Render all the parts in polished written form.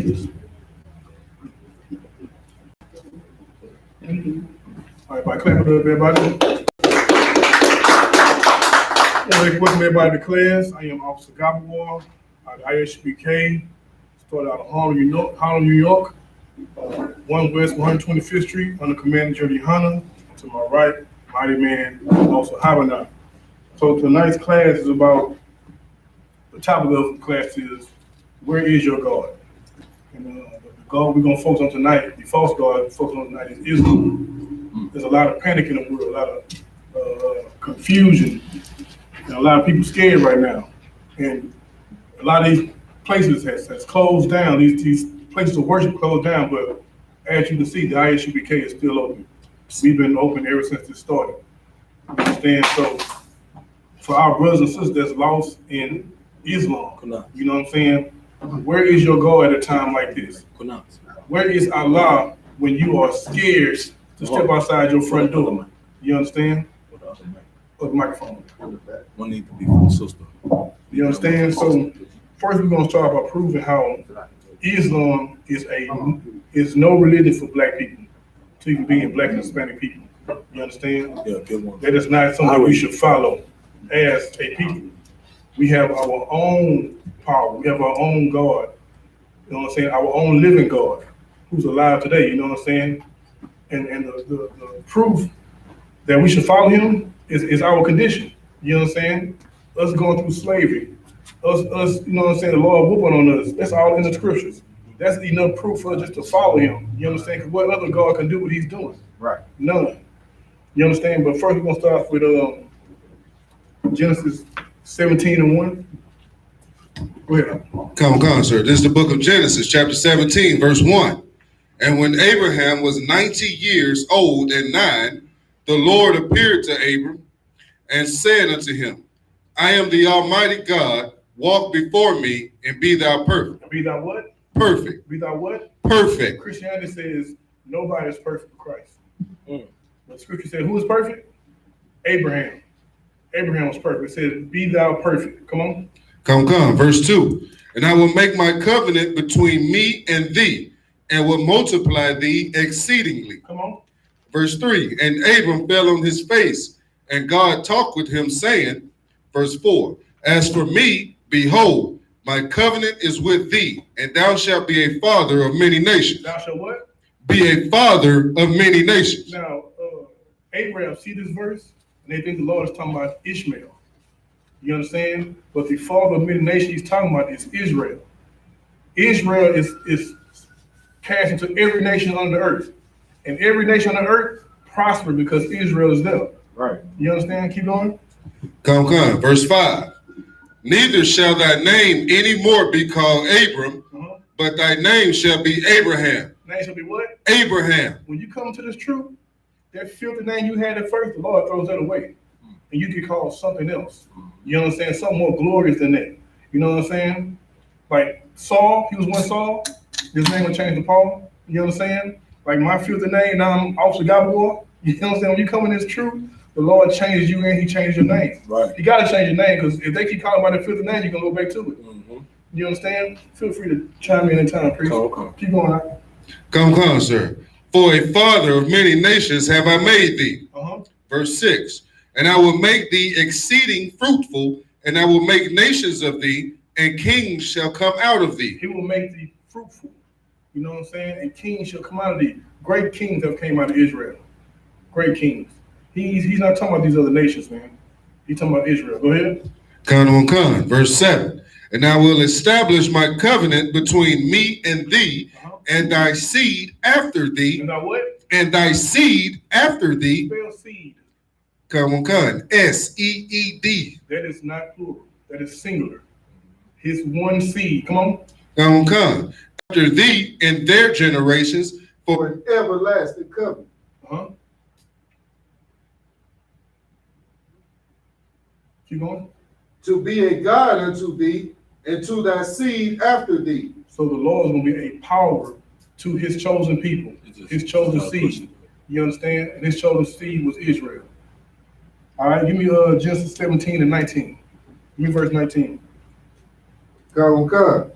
Jesus. All right, by clap it up, everybody. Welcome everybody to class. I am Officer Gabawar at I.S.U.P.K. Started out of Harlem, New York. 1 West 125th Street under Commander Jody YAHANNA. To my right, mighty man, also YAHANNA. So tonight's class is about, the topic of the class is, where is your God? And the God we're going to focus on tonight, the false God we're focusing on tonight is Islam. There's a lot of panic in the world, a lot of confusion, and a lot of people scared right now. And a lot of these places has closed down, these places of worship closed down, but as you can see, the I.S.U.P.K is still open. We've been open ever since it started. You understand? So for our brothers and sisters that's lost in Islam, you know what I'm saying? Where is your God at a time like this? Where is Allah when you are scared to step outside your front door? You understand? Or the microphone. One need to be for the sister. You understand? So first we're gonna start by proving how Islam is no religion for black people, to even being black and Hispanic people. You understand? Yeah, good one. That is not something we should follow as a people. We have our own power. We have our own God. You know what I'm saying? Our own living God who's alive today. You know what I'm saying? And the proof that we should follow him is our condition. You know what I'm saying? Us going through slavery. Us, you know what I'm saying, the Lord whooping on us. That's all in the scriptures. That's enough proof for us just to follow him. You understand? Because what other God can do what he's doing? Right. None. You understand? But first we're gonna start with Genesis 17:1. Go ahead. Come, sir. This is the book of Genesis, chapter 17, verse 1. And when Abraham was 90 years old and 9, the Lord appeared to Abram and said unto him, I am the Almighty God, walk before me and be thou perfect. Be thou what? Perfect. Be thou what? Perfect. Christianity says nobody is perfect for Christ. But scripture said, who is perfect? Abraham. Abraham was perfect. It said, be thou perfect. Come on. Come. Verse 2. And I will make my covenant between me and thee, and will multiply thee exceedingly. Come on. Verse 3. And Abram fell on his face, and God talked with him, saying, verse 4, as for me, behold, my covenant is with thee, and thou shalt be a father of many nations. Thou shalt what? Be a father of many nations. Now, Abraham, see this verse? And they think the Lord is talking about Ishmael. You understand? But the father of many nations he's talking about is Israel. Israel is cast into every nation on the earth. And every nation on the earth prospered because Israel is there. Right. You understand? Keep going. Come. Verse 5. Neither shall thy name any more be called Abram, but thy name shall be Abraham. Name shall be what? Abraham. When you come to this truth, that filthy name you had at first, the Lord throws that away. And you get called something else. You know what I'm saying? Something more glorious than that. You know what I'm saying? Like Saul, he was one Saul. His name will change to Paul. You know what I'm saying? Like my filthy name, now I'm Officer Gabawar. You know what I'm saying? When you come in this truth, the Lord changes you and he changes your name. Right. You got to change your name because if they keep calling about the filthy name, you're going to go back to it. You understand? Feel free to chime in anytime, please. Keep going on. Come, sir. For a father of many nations have I made thee. Verse 6. And I will make thee exceeding fruitful, and I will make nations of thee, and kings shall come out of thee. He will make thee fruitful. You know what I'm saying? And kings shall come out of thee. Great kings have came out of Israel. Great kings. He's not talking about these other nations, man. He's talking about Israel. Go ahead. Come. Verse 7. And I will establish my covenant between me and thee, and thy seed after thee. And thy what? And thy seed after thee. Spell seed. Come. S-E-E-D. That is not plural. That is singular. His one seed. Come on. Come. After thee and their generations for an everlasting covenant. Keep going. To be a God unto thee, and to thy seed after thee. So the Lord is going to be a power to his chosen people, his chosen seed. You understand? And his chosen seed was Israel. All right, give me Genesis 17 and 19. Give me verse 19. Come.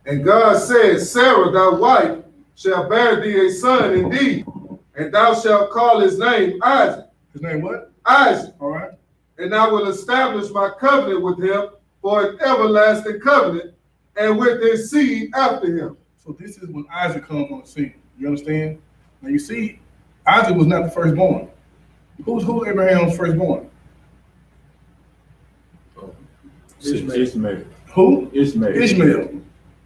And God said, Sarah, thy wife, shall bear thee a son indeed, and thou shalt call his name Isaac. His name what? Isaac. All right. And I will establish my covenant with him for an everlasting covenant, and with his seed after him. So this is when Isaac comes on the scene. You understand? Now you see, Isaac was not the firstborn. Who's Abraham's firstborn? Ishmael. Who? Ishmael. Ishmael.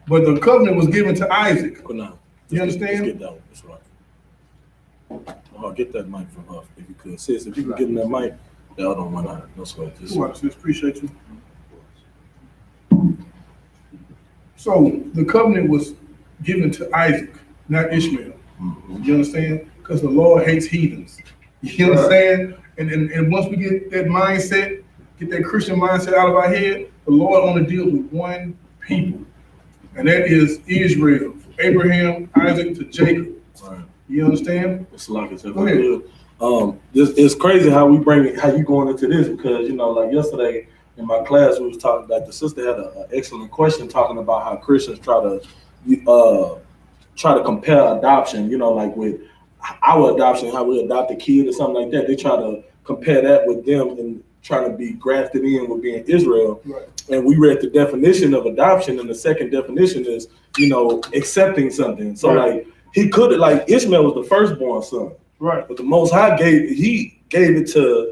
But the covenant was given to Isaac. Go now. You understand? Let's get that one. That's right. Oh, get that mic from her if you could. Sis, if you can get in that mic, the other one out. No sweat. Just Appreciate you. So the covenant was given to Isaac, not Ishmael. You understand? Because the Lord hates heathens. You understand? And once we get that mindset, get that Christian mindset out of our head, the Lord only deals with one people. And that is Israel. Abraham, Isaac to Jacob. right. You understand? It's like it's Go ahead. It's crazy how we bring it, how you going into this, because like yesterday in my class we was talking about, the sister had an excellent question talking about how Christians try to compare adoption, like with our adoption, how we adopt a kid or something like that. They try to compare that with them and trying to be grafted in with being Israel. Right. And we read the definition of adoption, and the second definition is, accepting something. So Right. he could have, like Ishmael was the firstborn son. Right. But the Most High gave it to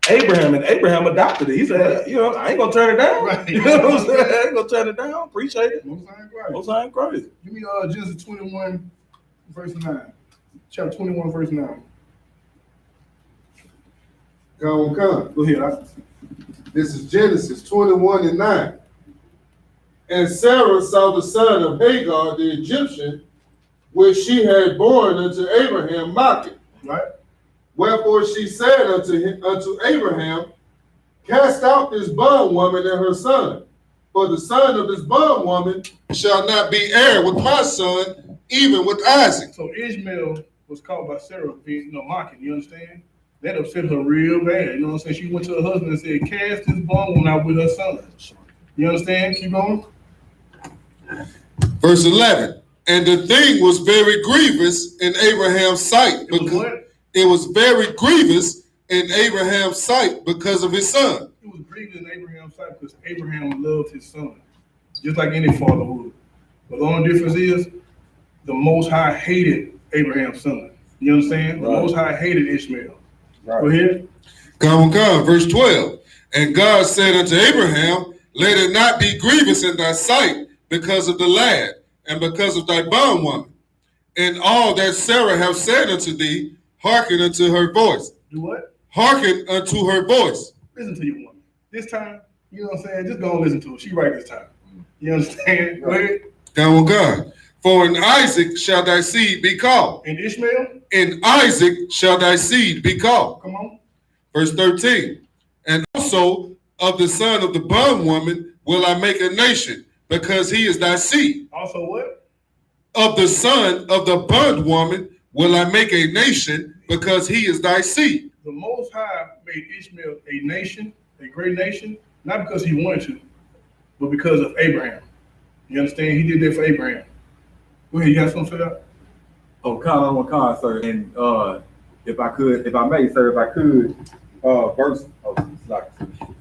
Abraham, and Abraham adopted it. He said, I ain't gonna turn it down. Right. You know what I'm saying? I ain't gonna turn it down. Appreciate it. Most High ain't crazy. Most High ain't crazy. Give me Genesis 21, verse 9. Chapter 21, verse 9. Come. Go ahead. This is Genesis 21 and 9. And Sarah saw the son of Hagar, the Egyptian, which she had born unto Abraham, mocking. Right. Wherefore she said unto Abraham, cast out this bondwoman and her son, for the son of this bondwoman shall not be heir with my son, even with Isaac. So Ishmael was caught by Sarah being mocking. You understand? That upset her real bad. You know what I'm saying? She went to her husband and said, cast this bondwoman out with her son. You understand? Keep going. Verse 11. And the thing was very grievous in Abraham's sight. It was very grievous in Abraham's sight because of his son. It was grievous in Abraham's sight because Abraham loved his son, just like any father would. But the only difference is the Most High hated Abraham's son. You understand? Right. The Most High hated Ishmael. Right. Go ahead. Come. Verse 12. And God said unto Abraham, let it not be grievous in thy sight because of the lad and because of thy bondwoman. And all that Sarah hath said unto thee, hearken unto her voice. Do what? Hearken unto her voice. Listen to your woman. This time, you know what I'm saying? Just go and listen to her. She right this time. You understand? Go ahead. Come. For in Isaac shall thy seed be called. And Ishmael? In Isaac shall thy seed be called. Come on. Verse 13. And also of the son of the bondwoman will I make a nation, because he is thy seed. Also what? Of the son of the bondwoman will I make a nation, because he is thy seed. The Most High made Ishmael a nation, a great nation, not because he wanted to, but because of Abraham. You understand? He did that for Abraham. Go ahead, you got something for that? Oh, Con, sir. And if I may, sir,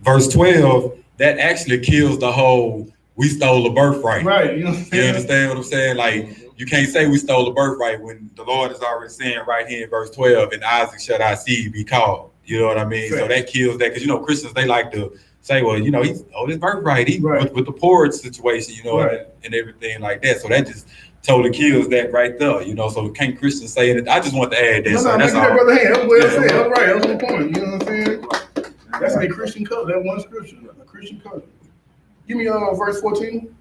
verse 12, that actually kills the whole we stole the birthright. Right. You understand what I'm saying? Like, you can't say we stole the birthright when the Lord is already saying right here in verse 12, and Isaac shall thy seed be called. You know what I mean? Right. So that kills that, because Christians, they like to say, well, he stole his birthright, Right. with the poor situation, Right. and everything like that. So that just totally kills that right there, So can't Christians say it? I just want to add that. No, That's all. brother. Hey, that's what I said. That's right. That's the point. You know what I'm saying? That's a Christian covenant. That one scripture, a Christian covenant. Give me verse 14.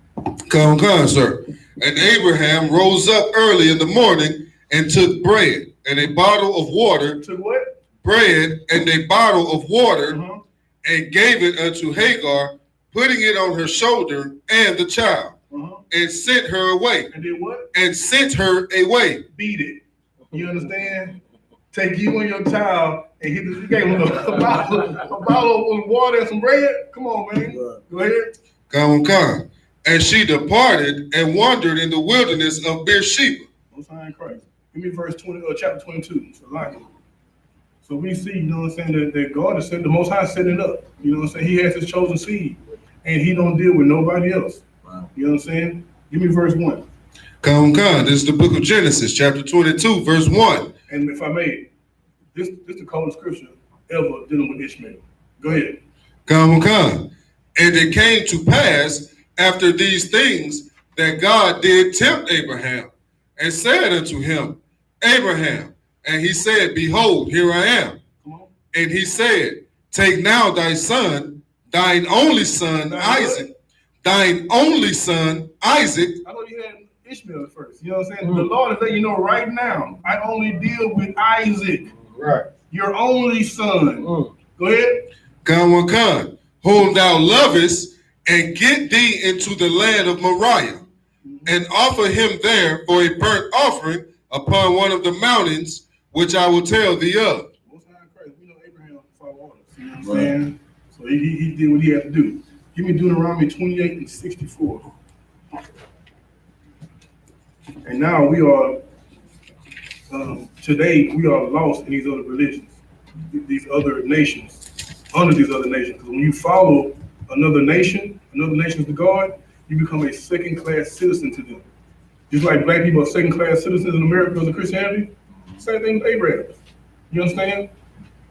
Come, sir. And Abraham rose up early in the morning and took bread and a bottle of water. Took what? Bread and a bottle of water, Uh-huh. and gave it unto Hagar, putting it on her shoulder and the child, Uh-huh. and sent her away. And did what? And sent her away. Beat it. You understand? Take you and your child and hit this. You gave him a bottle of water and some bread. Come on, man. Right. Go ahead. Come. And she departed and wandered in the wilderness of Beersheba. Most High in Christ. Give me verse 20, chapter 22. So we see, you know what I'm saying, that God is set, the Most High set it up. You know what I'm saying? He has his chosen seed, and he don't deal with nobody else. Wow. You know what I'm saying? Give me verse 1. Come. This is the book of Genesis, chapter 22, verse 1. And if I may, this the coldest scripture ever dealing with Ishmael. Go ahead. Come. And it came to pass after these things that God did tempt Abraham and said unto him, Abraham. And he said, Behold, here I am. Come on. And he said, Take now thy son, thine only son, Isaac. Thine only son, Isaac. I know you had Ishmael at first. You know what I'm saying? The Lord is letting you know right now, I only deal with Isaac. Right. Your only son. Go ahead. Come, whom thou lovest, and get thee into the land of Moriah, and offer him there for a burnt offering upon one of the mountains, which I will tell thee of. Most High in Christ, we know Abraham followed orders. You know what I'm saying? So he did what he had to do. Give me Deuteronomy 28 and 64. And now we are, today we are lost in these other religions, these other nations, under these other nations. Because when you follow another nation's the God, you become a second-class citizen to them. Just like black people are second-class citizens in America because of Christianity, same thing with Abraham. You understand?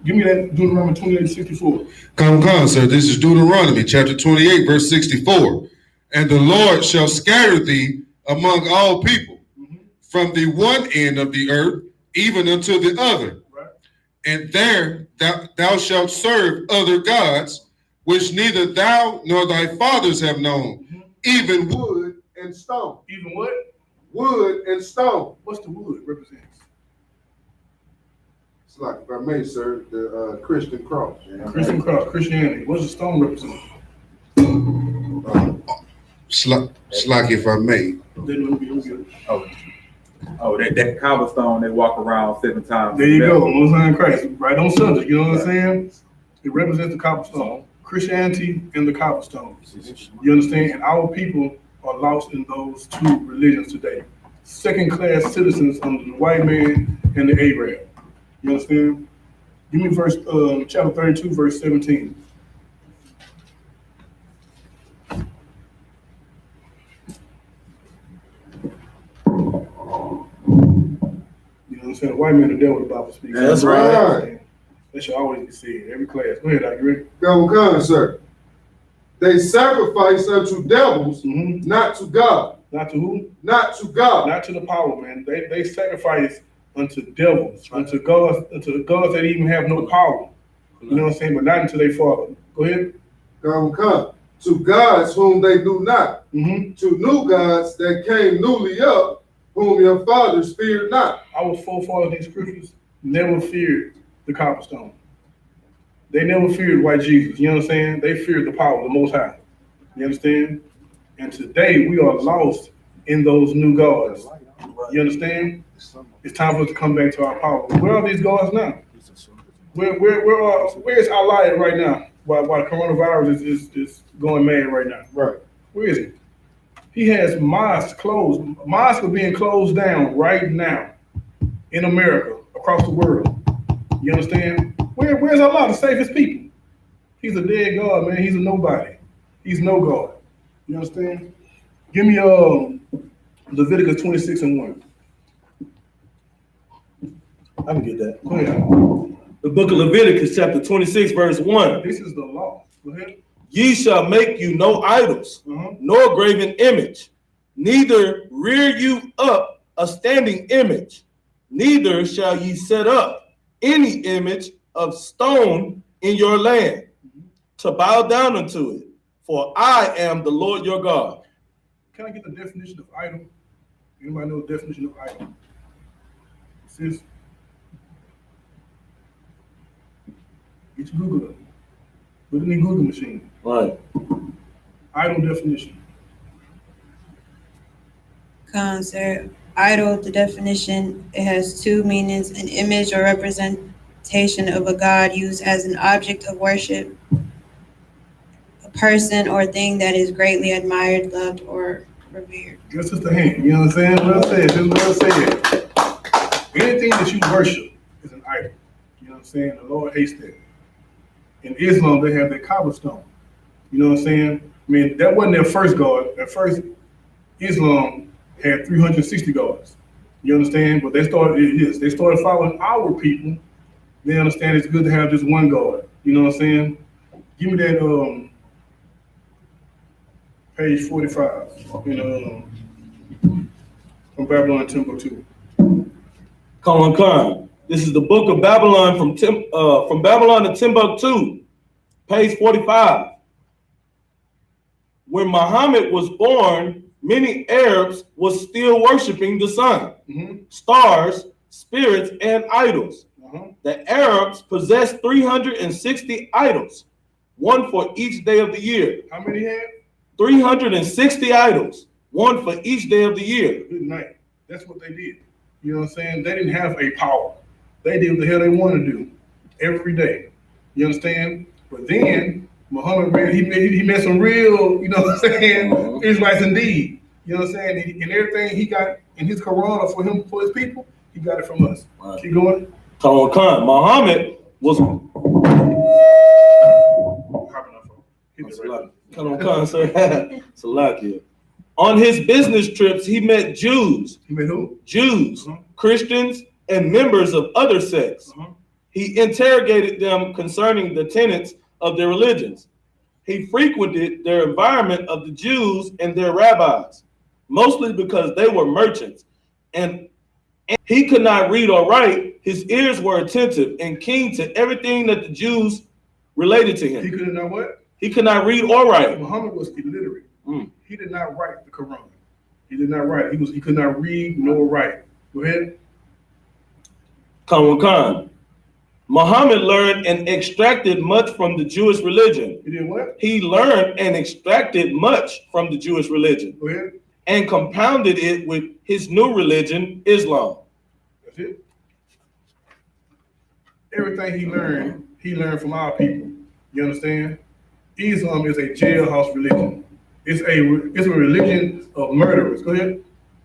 Give me that Deuteronomy 28 and 64. Come, sir. This is Deuteronomy chapter 28, verse 64. And the Lord shall scatter thee among all people, from the one end of the earth even unto the other. Right. And there thou shalt serve other gods, which neither thou nor thy fathers have known, even wood and stone. Even what? Wood and stone. What's the wood represents? It's like, if I may, sir, the Christian cross. Christian cross, Christianity. What's the stone represent? Slack, if I may. Oh, that cobblestone they walk around 7 times. There you go. Most High in Christ. Right on subject. You know what I'm saying? It represents the cobblestone. Christianity and the cobblestone. You understand? And our people are lost in those two religions today. Second-class citizens under the white man and the Arab. You understand? Give me verse chapter 32, verse 17. You know what I'm saying? The white man, the devil, the Bible speaks. Yeah, that's right. That should always be said in every class. Go ahead, I agree. Come, sir. They sacrifice unto devils, not to God. Not to who? Not to God. Not to the power, man. They sacrifice unto devils, unto gods that even have no power. You know what I'm saying? But not unto their father. Go ahead. Come. To gods whom they knew not. To new gods that came newly up, whom your fathers feared not. Our forefathers, these scriptures, never feared the cobblestone. They never feared white Jesus. You know what I'm saying? They feared the power, the Most High. You understand? And today we are lost in those new gods. You understand? It's time for us to come back to our power. Where are these gods now? Where's Allah at right now? While the coronavirus is going mad right now. Right. Where is he? He has mosques closed. Mosques are being closed down right now in America, across the world. You understand? Where's Allah, the safest people? He's a dead God, man. He's a nobody. He's no God. You understand? Give me Leviticus 26 and 1. I can get that. Go ahead. The book of Leviticus, chapter 26, verse 1. This is the law. Go ahead. Ye shall make you no idols, nor graven image, neither rear you up a standing image, neither shall ye set up any image of stone in your land to bow down unto it, for I am the Lord your God. Can I get the definition of idol? Anybody know the definition of idol? Sis? Get your Google up. Put it in the Google machine. Right. Idol definition. Sir. Idol, the definition, it has two meanings: an image or representation of a god used as an object of worship, a person or thing that is greatly admired, loved, or revered. That's just a hint. You know what I'm saying? Well said. This is well said. Anything that you worship is an idol. You know what I'm saying? The Lord hates that. In Islam, they have their cobblestone. You know what I'm saying? I mean, that wasn't their first God. At first, Islam had 360 gods. You understand? But they started following our people. They understand it's good to have just one God. You know what I'm saying? Give me that page 45 from Babylon Timbuktu. Khan. This is the book of Babylon from Babylon to Timbuktu, page 45. When Muhammad was born, many Arabs was still worshiping the sun, stars, spirits, and idols. The Arabs possessed 360 idols, one for each day of the year. How many had? 360 idols, one for each day of the year. Good night. That's what they did. You know what I'm saying? They didn't have a power. They did what the hell they wanted to do every day. You understand? But then Muhammad, he met some real, you know what I'm saying, Israelites indeed. You know what I'm saying? And everything he got in his Quran for his people, he got it from us. Right. Keep going. Khan. Muhammad was Khan, sir. Salakia. On his business trips, he met Jews. He met who? Jews, Christians, and members of other sects. He interrogated them concerning the tenets of their religions. He frequented their environment of the Jews and their rabbis, mostly because they were merchants. And he could not read or write. His ears were attentive and keen to everything that the Jews related to him. He could not what? He could not read or write. Muhammad was illiterate. He did not write the Quran. He did not write. He could not read nor write. Go ahead. Khan. Muhammad learned and extracted much from the Jewish religion. He did what? He learned and extracted much from the Jewish religion. Go ahead. And compounded it with his new religion, Islam. That's it. Everything he learned from our people. You understand? Islam is a jailhouse religion. It's a religion of murderers. Go ahead.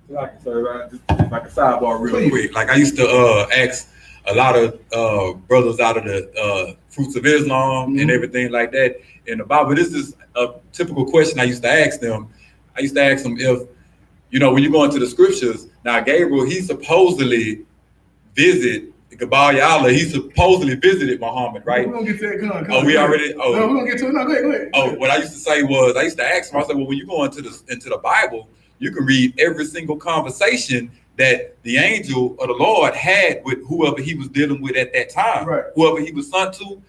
Like a sidebar real quick. Like I used to ask a lot of brothers out of the fruits of Islam and everything like that in the Bible. This is a typical question I used to ask them. I used to ask them if, you know, when you go into the scriptures, now Gabriel, he supposedly visited YAHANNA, he supposedly visited Muhammad, right? We're gonna get to that. Oh, we already. Oh, no, we're gonna get to it. No, go ahead. Oh, what I used to say was, I used to ask him. I said, well, when you go into the Bible, you can read every single conversation that the angel or the Lord had with whoever he was dealing with at that time, right? Whoever he was sent to.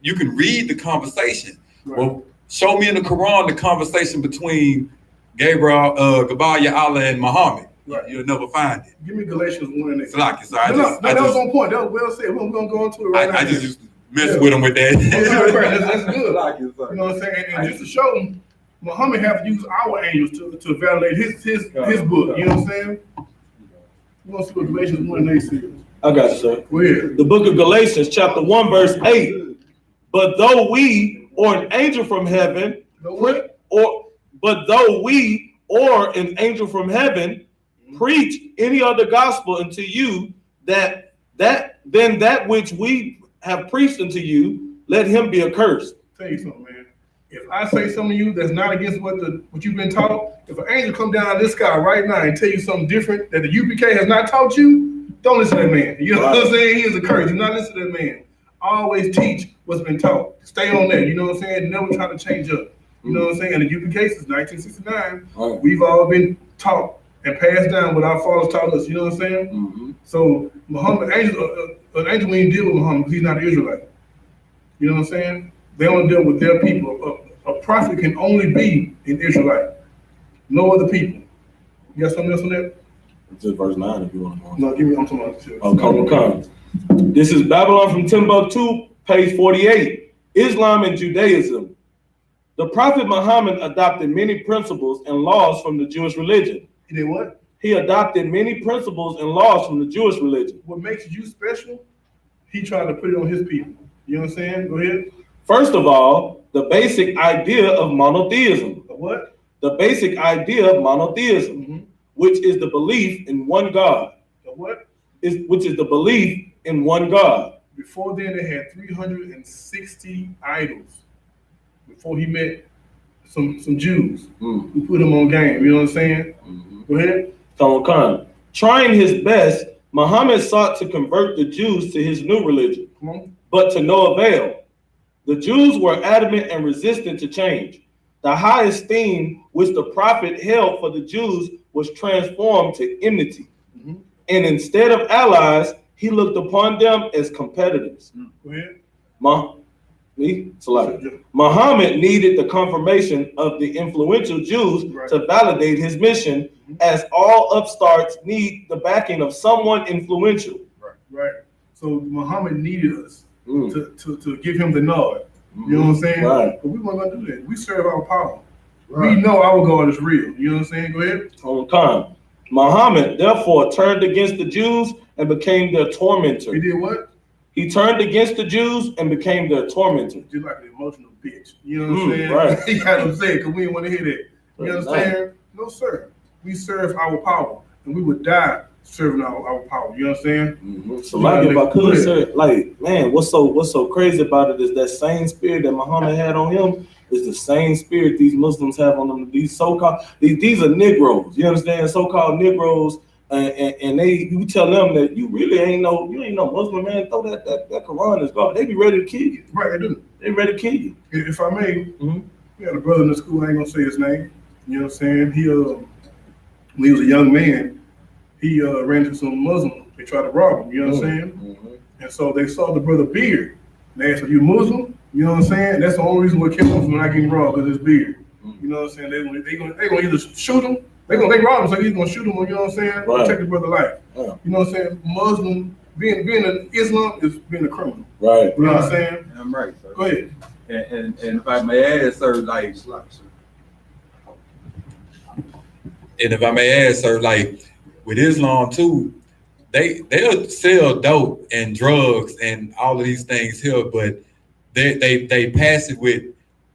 You can read the conversation. Right. Well, show me in the Quran the conversation between Gabriel, YAHANNA, and Muhammad. Right. You'll never find it. Give me Galatians 1 and 8. That was on point. That was well said. We're gonna go into it right now. I just used to mess with him with that. That's good. You know what I'm saying? And just to show them, Muhammad have to use our angels to validate his book. You know what I'm saying? We're gonna see what Galatians 1 and 8 says. I got you, sir. Go ahead. The book of Galatians, chapter 1, verse 8. But though we or an angel from heaven, but though we or an angel from heaven preach any other gospel unto you, then that which we have preached unto you, let him be accursed. Tell you something, man. If I say something to you that's not against what you've been taught, if an angel come down out of this sky right now and tell you something different that the UPK has not taught you, don't listen to that man. You know what I'm saying? He is accursed. Do not listen to that man. Always teach what's been taught. Stay on that. You know what I'm saying? Never try to change up. You know what I'm saying? And the UPK since 1969, we've all been taught and passed down what our fathers taught us. You know what I'm saying? So Muhammad, an angel when you deal with Muhammad, because he's not an Israelite. You know what I'm saying? They only deal with their people. A prophet can only be an Israelite. No other people. You got something else on that? It's just verse 9 if you want to know. No, give me, I'm talking about this. Come. This is Babylon from Timbuktu, page 48. Islam and Judaism. The Prophet Muhammad adopted many principles and laws from the Jewish religion. He did what? He adopted many principles and laws from the Jewish religion. What makes you special, he tried to put it on his people. You know what I'm saying? Go ahead. First of all, The basic idea of monotheism. The what? The basic idea of monotheism, which is the belief in one God. The what? Which is the belief in one God. Before then, they had 360 idols. Before he met some Jews who put him on game. You know what I'm saying? Go ahead. Khan. Trying his best, Muhammad sought to convert the Jews to his new religion, but to no avail. The Jews were adamant and resistant to change. The high esteem which the prophet held for the Jews was transformed to enmity. And instead of allies, he looked upon them as competitors. Go ahead. Muhammad needed the confirmation of the influential Jews to validate his mission, as all upstarts need the backing of someone influential. Right. So Muhammad needed us to give him the nod. You know what I'm saying? Right. But we weren't gonna do that. We serve our power. Right. We know our God is real. You know what I'm saying? Go ahead. Khan. Muhammad therefore turned against the Jews and became their tormentor. He did what? He turned against the Jews and became their tormentor. Just like an emotional bitch. You know what I'm saying? Right. You got what I'm saying? Because we didn't want to hear that. You understand? No, sir. We serve our power, and we would die serving our power. You know what I'm saying? So like, if I could say, like, man, what's so crazy about it is that same spirit that Muhammad had on him is the same spirit these Muslims have on them. These so-called these are Negroes. You understand? So-called Negroes. And you tell them that you really ain't no Muslim, man. Throw that Quran is God. They be ready to kill you. Right, they do. They ready to kill you. If I may, we had a brother in the school. I ain't gonna say his name. You know what I'm saying? He when he was a young man, he ran into some Muslims. They tried to rob him. You know what I'm saying? And so they saw the brother beard. And they asked, "Are you Muslim?" You know what I'm saying? That's the only reason we killed him from not getting robbed, because his beard. You know what I'm saying? They gonna either shoot him. They rob him, so he's gonna shoot him. You know what I'm saying? Right. Protect the brother's life. Yeah. You know what I'm saying? Muslim being an Islam is being a criminal. Right. You know what I'm saying? I'm right, sir. Go ahead. And if I may add, sir, like, and if I may add, sir, like with Islam too, they'll sell dope and drugs and all of these things here, but they pass it with,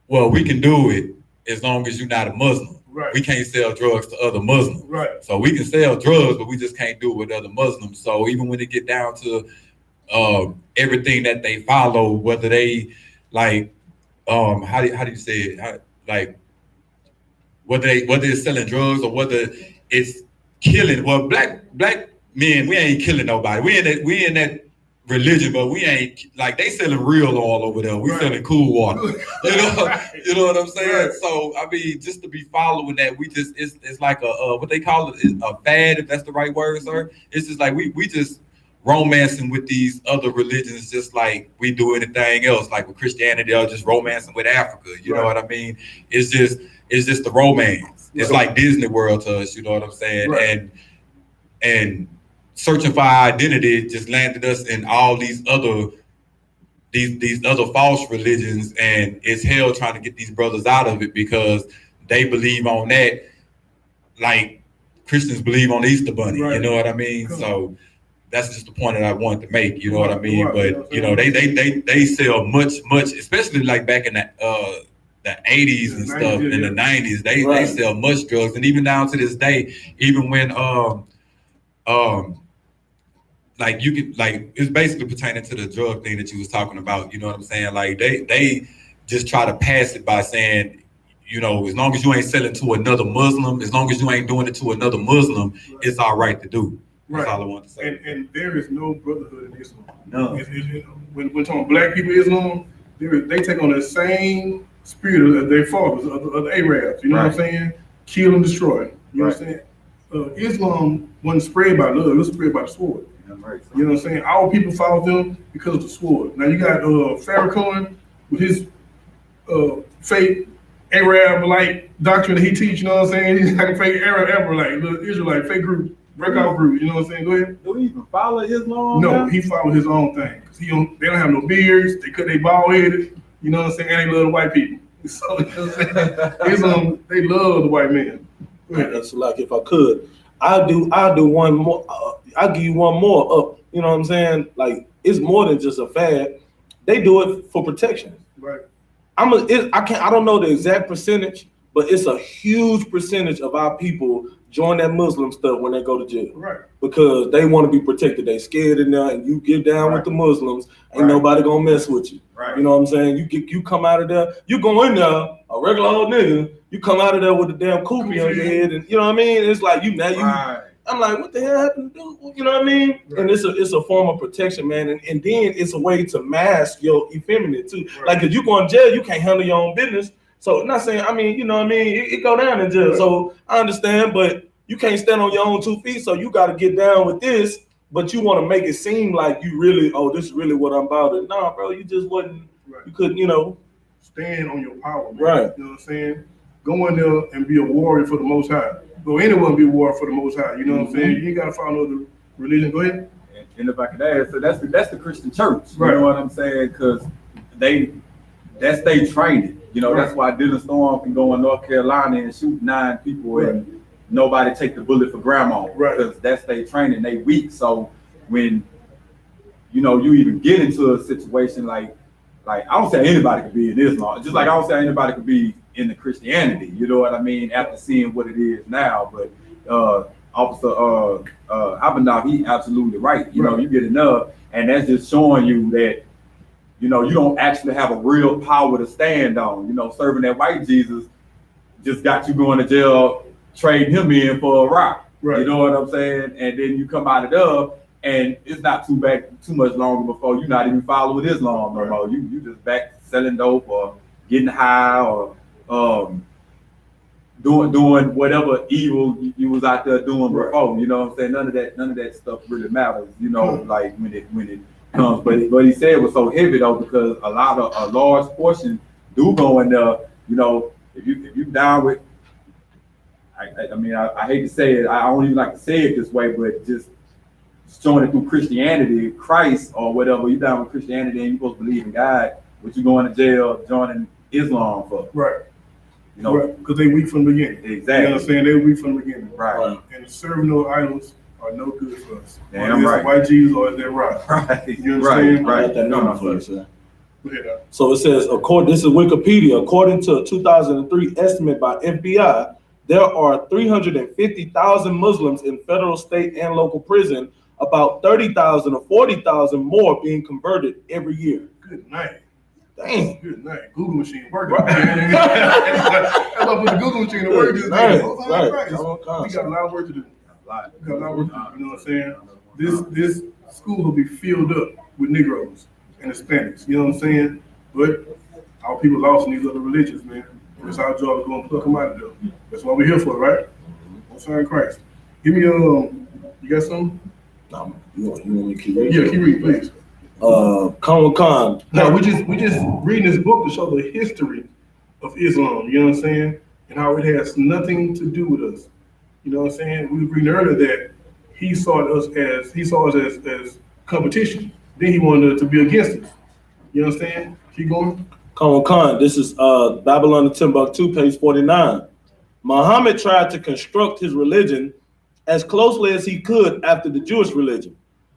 well, we can do it as long as you're not a Muslim. Right. We can't sell drugs to other Muslims. Right. So we can sell drugs, but we just can't do it with other Muslims. So even when it get down to everything that they follow, whether they like, how do you say it? Whether it's selling drugs or whether it's killing. Well, black men, we ain't killing nobody. We in that religion, but we ain't like they selling real oil over there. We selling cool water. You know what I'm saying? Right. So I mean, just to be following that, we just it's like a what they call it, a fad, if that's the right word, sir. It's just like we just romancing with these other religions, just like we do anything else. Like with Christianity, or just romancing with Africa. You know what I mean? It's just the romance. It's like Disney World to us. You know what I'm saying? Right. And searching for our identity just landed us in all these other false religions, and it's hell trying to get these brothers out of it because they believe on that like Christians believe on the Easter Bunny. You know what I mean? Cool. So that's just the point that I wanted to make. You know what I mean? But you know, they sell much, especially like back in the 80s and stuff, in the 90s. They sell much drugs, and even down to this day, even when like you could, like, it's basically pertaining to the drug thing that you was talking about. You know what I'm saying? Like they just try to pass it by saying, you know, as long as you ain't selling to another Muslim, as long as you ain't doing it to another Muslim, it's all right to do. That's all I want to say. And there is no brotherhood in Islam. No. When we're talking black people Islam, they take on the same spirit of their fathers, of the Arabs. You know what I'm saying? Kill and destroy. You know what I'm saying? Islam wasn't spread by love; it was spread by the sword. You know what I'm saying? Our people followed them because of the sword. Now you got Farrakhan with his fake Arab-like doctrine that he teach. You know what I'm saying? He's like a fake Arab-like, little Israelite, fake group, breakout group. You know what I'm saying? Go ahead. Do he even follow Islam? No, he followed his own thing. Cause they don't have no beards. They bald headed. You know what I'm saying? And they love the white people. So you know what I'm saying? Islam, they love the white man. That's like, if I could, I'll do one more. I'll give you one more up. You know what I'm saying? Like, it's more than just a fad. They do it for protection. Right. I don't know the exact percentage, but it's a huge percentage of our people join that Muslim stuff when they go to jail. Right. Because they want to be protected. They scared in there, and you get down with the Muslims, ain't nobody gonna mess with you. Right. You know what I'm saying? You come out of there, you go in there, a regular old nigga, you come out of there with a damn kufi on your head, and you know what I mean? It's like I'm like, what the hell happened to do? You know what I mean? Right. And it's a form of protection, man. And then it's a way to mask your effeminate too. Right. Like if you go in jail, you can't handle your own business. So not saying, I mean, you know what I mean? It go down in jail. Right. So I understand, but you can't stand on your own 2 feet. So you got to get down with this, but you want to make it seem like you really, this is really what I'm about. And nah, bro, you just wasn't, you couldn't, stand on your power, man. Right. You know what I'm saying? Go in there and be a warrior for the Most High. Go anyone be a warrior for the Most High. You know what I'm saying? You ain't got to follow the religion. Go ahead. And if I could add, so that's the Christian church. You Right. know what I'm saying? Because that's their training. You know, that's why Dylan Storm can go in North Carolina and shoot 9 people and nobody take the bullet for grandma. Right. Because that's their training. They weak. So when you even get into a situation like I don't say anybody could be in Islam, just like I don't say anybody could be in the Christianity, you know what I mean, after seeing what it is now. But Officer Abanav, he absolutely right. You know, you get enough, and that's just showing you that, you don't actually have a real power to stand on. Serving that white Jesus just got you going to jail, trading him in for a rock. Right. You know what I'm saying? And then you come out of there, and it's not too much longer before you're not even following Islam no more. You just back selling dope or getting high or doing whatever evil you was out there doing before. You know what I'm saying? None of that stuff really matters. Like when it comes. But what he said was so heavy though, because a large portion do go in there. If you down with, I mean, I hate to say it. I don't even like to say it this way, but just showing it through Christianity, Christ or whatever. You down with Christianity and you supposed to believe in God, but you going to jail joining Islam for. Right. Because they weak from the beginning. Exactly. You know what I'm saying? They weak from the beginning. Right. And serving those idols are no good for us. Damn right. White Jesus or is that right? Right. You understand? Right. That number for us, sir. Go ahead. So it says, this is Wikipedia. According to a 2003 estimate by FBI, there are 350,000 Muslims in federal, state, and local prison. About 30,000 or 40,000 more being converted every year. Good night. Damn. Good night. Google machine working. That's why I put the Google machine to work. Right. We got a lot of work to do. We got a lot of work to do. You know what I'm saying? This school will be filled up with Negroes and Hispanics. You know what I'm saying? But our people lost in these other religions, man. And it's our job to go and pluck them out of there. That's what we're here for, right? I'm sorry, Christ. Give me you got something? You want me to keep reading? Yeah, keep reading, please. Khan. No, we just reading this book to show the history of Islam, you know what I'm saying? And how it has nothing to do with us. You know what I'm saying? We were reading earlier that he saw us as competition. Then he wanted to be against us. You understand? Keep going. Khan, this is Babylon to Timbuktu, page 49. Muhammad tried to construct his religion as closely as he could after the Jewish religion.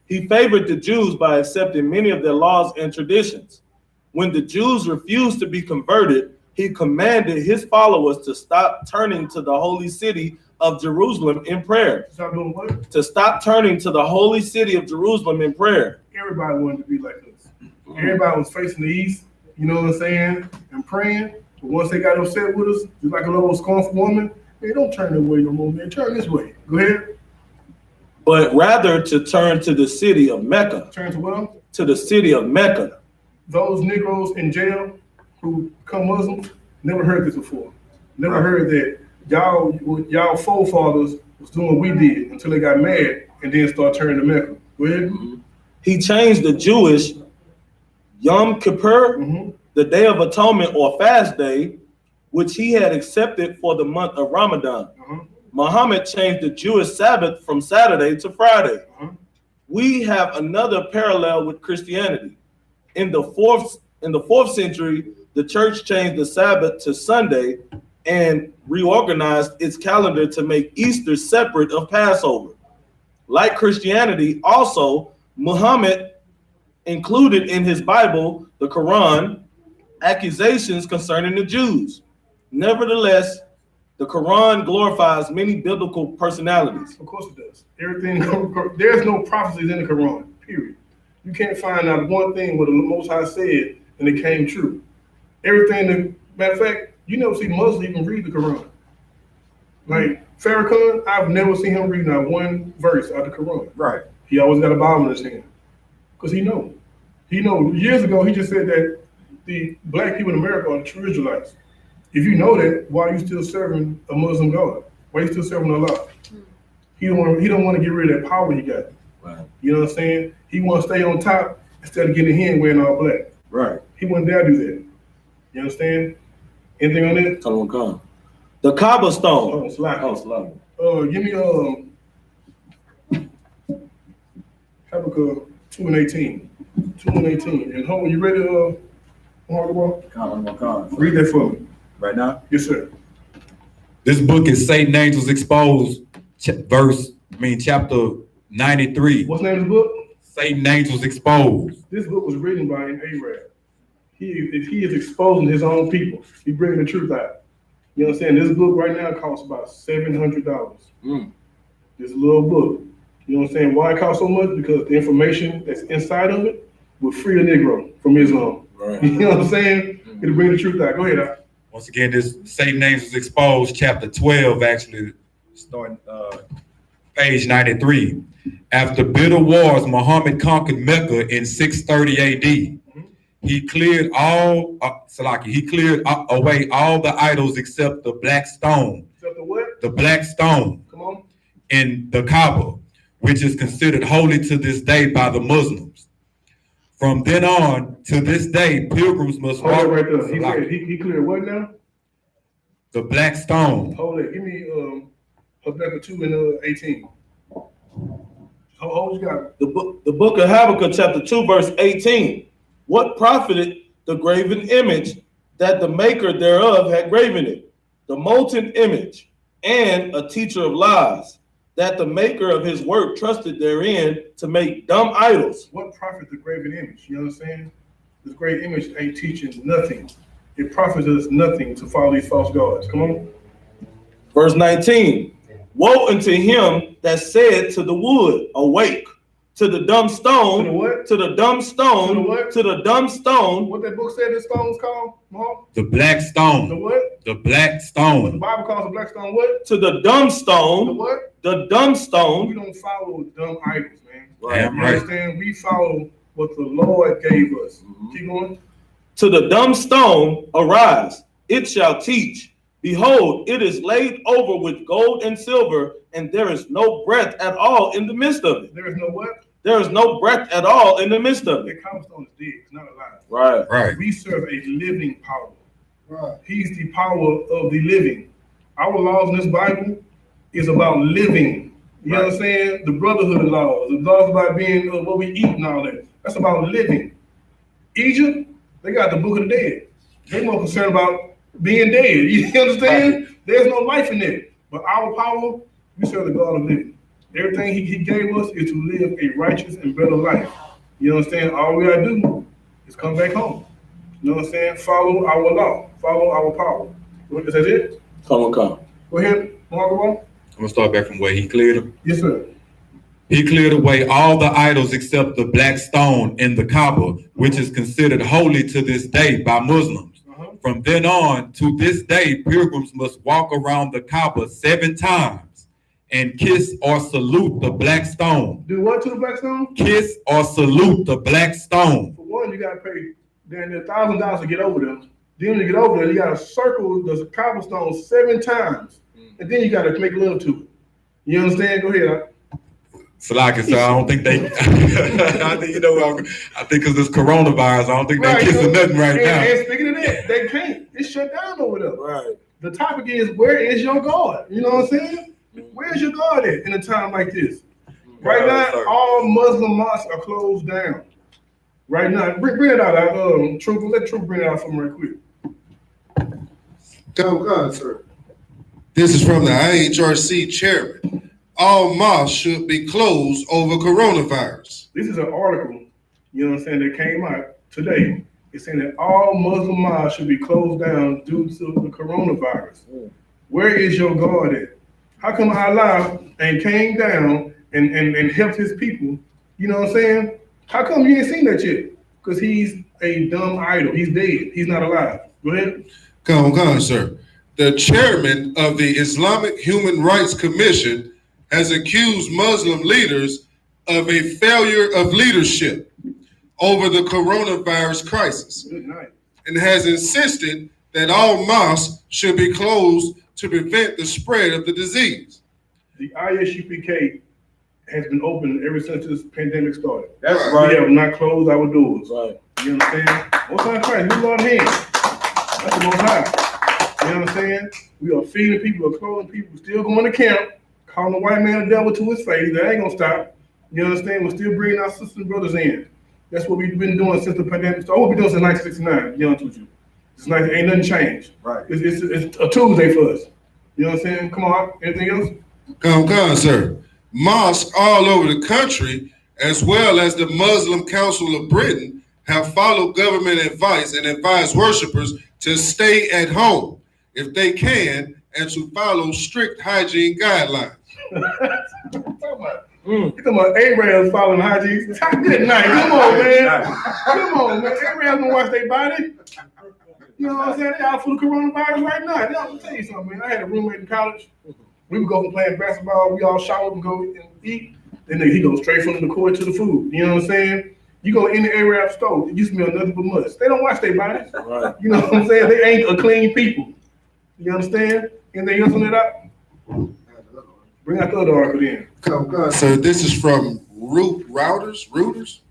He favored the Jews by accepting many of their laws and traditions. When the Jews refused to be converted, he commanded his followers to stop turning to the holy city of Jerusalem in prayer. Stop doing what? To stop turning to the holy city of Jerusalem in prayer. Everybody wanted to be like us. Everybody was facing the east, you know what I'm saying, and praying. But once they got upset with us, just like a little scornful woman, they don't turn their way no more, man. Turn this way. Go ahead. But rather to turn to the city of Mecca. Turn to what? To the city of Mecca. Those Negroes in jail who become Muslims never heard this before. Never heard that y'all forefathers was doing what we did until they got mad and then start turning to Mecca. Go ahead. He changed the Jewish Yom Kippur, the Day of Atonement or fast day, which he had accepted for the month of Ramadan. Muhammad changed the Jewish Sabbath from Saturday to Friday. We have another parallel with Christianity. In the fourth century, the church changed the Sabbath to Sunday and reorganized its calendar to make Easter separate of Passover. Like Christianity, also Muhammad included in his Bible, the Quran, accusations concerning the Jews. Nevertheless, the Quran glorifies many biblical personalities. Of course it does. Everything, there's no prophecies in the Quran, period. You can't find out one thing what the Most High said and it came true. Everything, matter of fact, you never see Muslims even read the Quran. Like Farrakhan, I've never seen him read not one verse out of the Quran. Right. He always got a Bible in his hand. Because he know. He know. Years ago, he just said that the black people in America are the true Israelites. If you know that, why are you still serving a Muslim God? Why are you still serving Allah? He don't want to get rid of that power he got. Right. You know what I'm saying? He want to stay on top instead of getting in here wearing all black. Right. He wouldn't dare do that. You understand? Anything on that? Come. The Kaaba stone. Oh, slide. Give me Habakkuk 2:18. 2:18. And hold on, you ready? Read that for me. Right now? Yes, sir. This book is Satan Angels Exposed, chapter 93. What's the name of the book? Satan Angels Exposed. This book was written by an Arab. He is exposing his own people. He's bringing the truth out. You know what I'm saying? This book right now costs about $700. This little book. You know what I'm saying? Why it costs so much? Because the information that's inside of it will free a Negro from Islam. Right. You know what I'm saying? It'll bring the truth out. Go ahead, Al. Once again, this Satan Angels Exposed, chapter 12, actually, starting page 93. After bitter wars, Muhammad conquered Mecca in 630 AD. He cleared away all the idols except the black stone. Except the what? The black stone. Come on. In the Kaaba, which is considered holy to this day by the Muslims. From then on to this day, pilgrims must Hold walk. it right there. He said he cleared what now? The black stone. Hold it. Give me Habakkuk 2:18. Hold you got The book of Habakkuk, chapter 2, verse 18. What profited the graven image that the maker thereof had graven it? The molten image, and a teacher of lies, that the maker of his work trusted therein to make dumb idols. What profit the graven image? You understand? This great image ain't teaching nothing. It profits us nothing to follow these false gods. Come on. Verse 19. Woe unto him that said to the wood, awake, to the dumb stone, To the what? to the dumb stone, To the what? to the dumb stone, What that book said this stone's called, Mom? The black The stone. what? The black The stone. Bible calls the black stone what? to the dumb The stone, what? the dumb We stone. don't follow dumb idols, man. Damn You right. understand? We follow what the Lord gave us. Keep going. To the dumb stone, arise, it shall teach. Behold, it is laid over with gold and silver, and there is no breath at all in the midst of it. There is no what? There is no breath at all in the midst of it. That cobblestone is dead. It's not alive. Right. Right. We serve a living power. Right. He's the power of the living. Our laws in this Bible is about living. You know what I'm saying? The brotherhood laws, the laws about being what we eat and all that. That's about living. Egypt, they got the book of the dead. They're more concerned about being dead. You understand? There's no life in it. But our power, we serve the God of living. Everything he gave us is to live a righteous and better life. You understand? All we gotta do is come back home. You know what I'm saying? Follow our law. Follow our power. Is that it? Come. Go ahead, Margot. I'm gonna start back from where he cleared them. Yes, sir. He cleared away all the idols except the black stone in the Kaaba, which is considered holy to this day by Muslims. From then on to this day, pilgrims must walk around the Kaaba 7 times and kiss or salute the black stone. Do what to the black stone? Kiss or salute the black stone. For one, you gotta pay $1,000 to get over there. Then to get over there, you gotta circle the cobblestone 7 times, and then you gotta make love to it. You understand? Go ahead. Salaki, so I don't think they. I think because this coronavirus, I don't think they're kissing nothing right now. And speaking of that, they can't. It's shut down over there. Right. The topic is, where is your God? You know what I'm saying? Where's your God at in a time like this? Right now, all Muslim mosques are closed down. Right now, bring it out. Troop, let Troop bring it out for me right quick. Go on, sir. This is from the IHRC chairman. All mosques should be closed over coronavirus. This is an article, you know what I'm saying, that came out today. It's saying that all Muslim mosques should be closed down due to the coronavirus. Where is your God at? How come Allah and came down and helped his people? You know what I'm saying? How come you ain't seen that yet? Because he's a dumb idol. He's dead. He's not alive. Go ahead. Come on, sir. The chairman of the Islamic Human Rights Commission has accused Muslim leaders of a failure of leadership over the coronavirus crisis and has insisted that all mosques should be closed to prevent the spread of the disease. The I.S.U.P.K has been open ever since this pandemic started. That's right. We have not closed our doors. Right. You understand? Most High Christ, we Lord hands. That's the Most High. You understand? We are feeding people, we're clothing people, we're still going to camp, calling the white man a devil to his face. That ain't gonna stop. You understand? We're still bringing our sisters and brothers in. That's what we've been doing since the pandemic started. What we've been doing since 1969, to be honest with you. It's like ain't nothing changed. Right. It's a Tuesday for us. You know what I'm saying? Come on, anything else? Come on, sir. Mosques all over the country, as well as the Muslim Council of Britain, have followed government advice and advised worshipers to stay at home if they can and to follow strict hygiene guidelines. You talking about Arabs following hygiene? Good night. Come on, man. Come on, man. Arabs don't wash their body. You know what I'm saying? They out for the coronavirus right now. I'm gonna tell you something, man. I had a roommate in college. We would go from playing basketball, we all shower and go and eat. Then he goes straight from the court to the food. You know what I'm saying? You go in the Arab store, it used to smell nothing but must. They don't wash their bodies. Right. You know what I'm saying? They ain't a clean people. You understand? Anything else on that? Bring out the other article then. So this is from Reuters.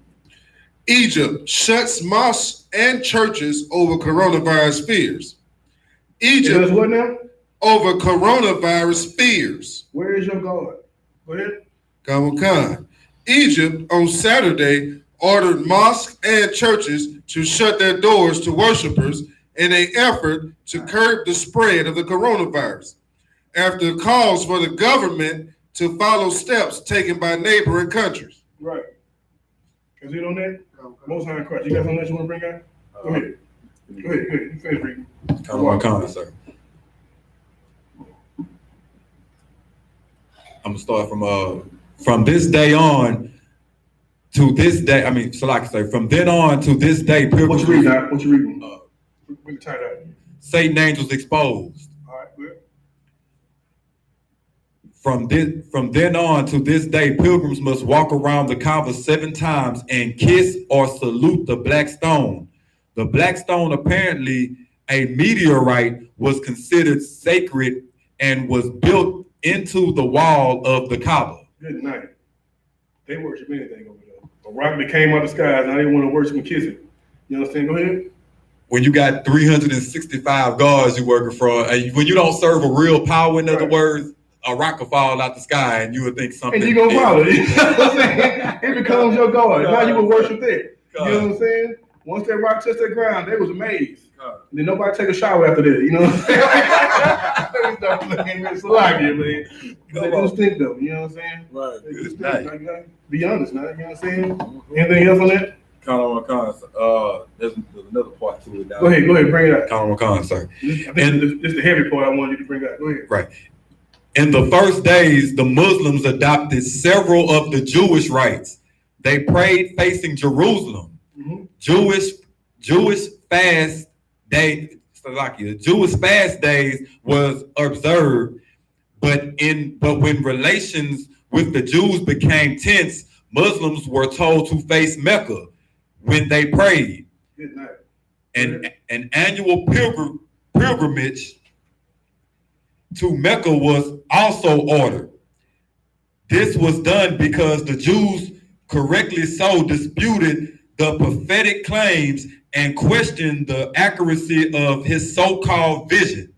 Egypt shuts mosques and churches over coronavirus fears. Egypt what now? Over coronavirus fears. Where is your God? Go ahead. Come. Egypt on Saturday ordered mosques and churches to shut their doors to worshipers in an effort to curb the spread of the coronavirus, after calls for the government to follow steps taken by neighboring countries. Right. Is it on that? Most High Christ. You got something else you want to bring out? Go ahead. Go ahead. You finish reading. Come on, sir. I'm gonna start from this day on to this day. I mean, so like I say, from then on to this day. What you reading? What you reading? Bring the title out. Satan angels exposed. All right, good. From then on to this day, pilgrims must walk around the Kaaba 7 times and kiss or salute the black stone. The black stone, apparently a meteorite, was considered sacred and was built into the wall of the Kaaba. Good night. They worship anything over there. A rock that came out of the skies, now they want to worship and kiss it. You understand? Go ahead. When you got 365 gods you're working for, when you don't serve a real power, in other words, a rock will fall out the sky and you would think something. And you're going to follow it. You know what I'm saying? It becomes your God. Now you will worship it. You know what I'm saying? Once that rock touched that ground, they was amazed. And then nobody take a shower after that. You know what I'm saying? It's a lot here, man. They just think though. You know what I'm saying? Right. They just think, be honest now. You know what I'm saying? Anything else on that? There's another part to it. Go ahead, bring it out. Con, sir. I think this is the heavy part I wanted you to bring out. Go ahead. Right. In the first days, the Muslims adopted several of the Jewish rites. They prayed facing Jerusalem. Mm-hmm. Jewish fast day, Jewish fast days was observed, but when relations with the Jews became tense, Muslims were told to face Mecca when they prayed. Good night. And an annual pilgrimage to Mecca was also ordered. This was done because the Jews correctly so disputed the prophetic claims and questioned the accuracy of his so-called vision.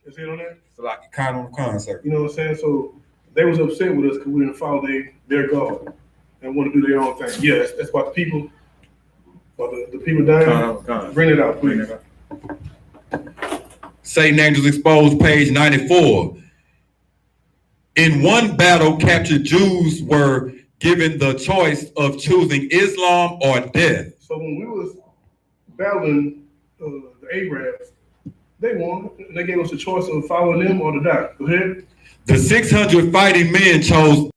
Is it on that? So like con, sir. You know what I'm saying? So they was upset with us because we didn't follow their God and want to do their own thing. Yeah, that's what the people, the people dying. Bring it out, please. Satan Angels Exposed, page 94. In one battle, captured Jews were given the choice of choosing Islam or death. So when we was battling the Arabs, they won. And they gave us the choice of following them or to die. Go ahead. The 600 fighting men chose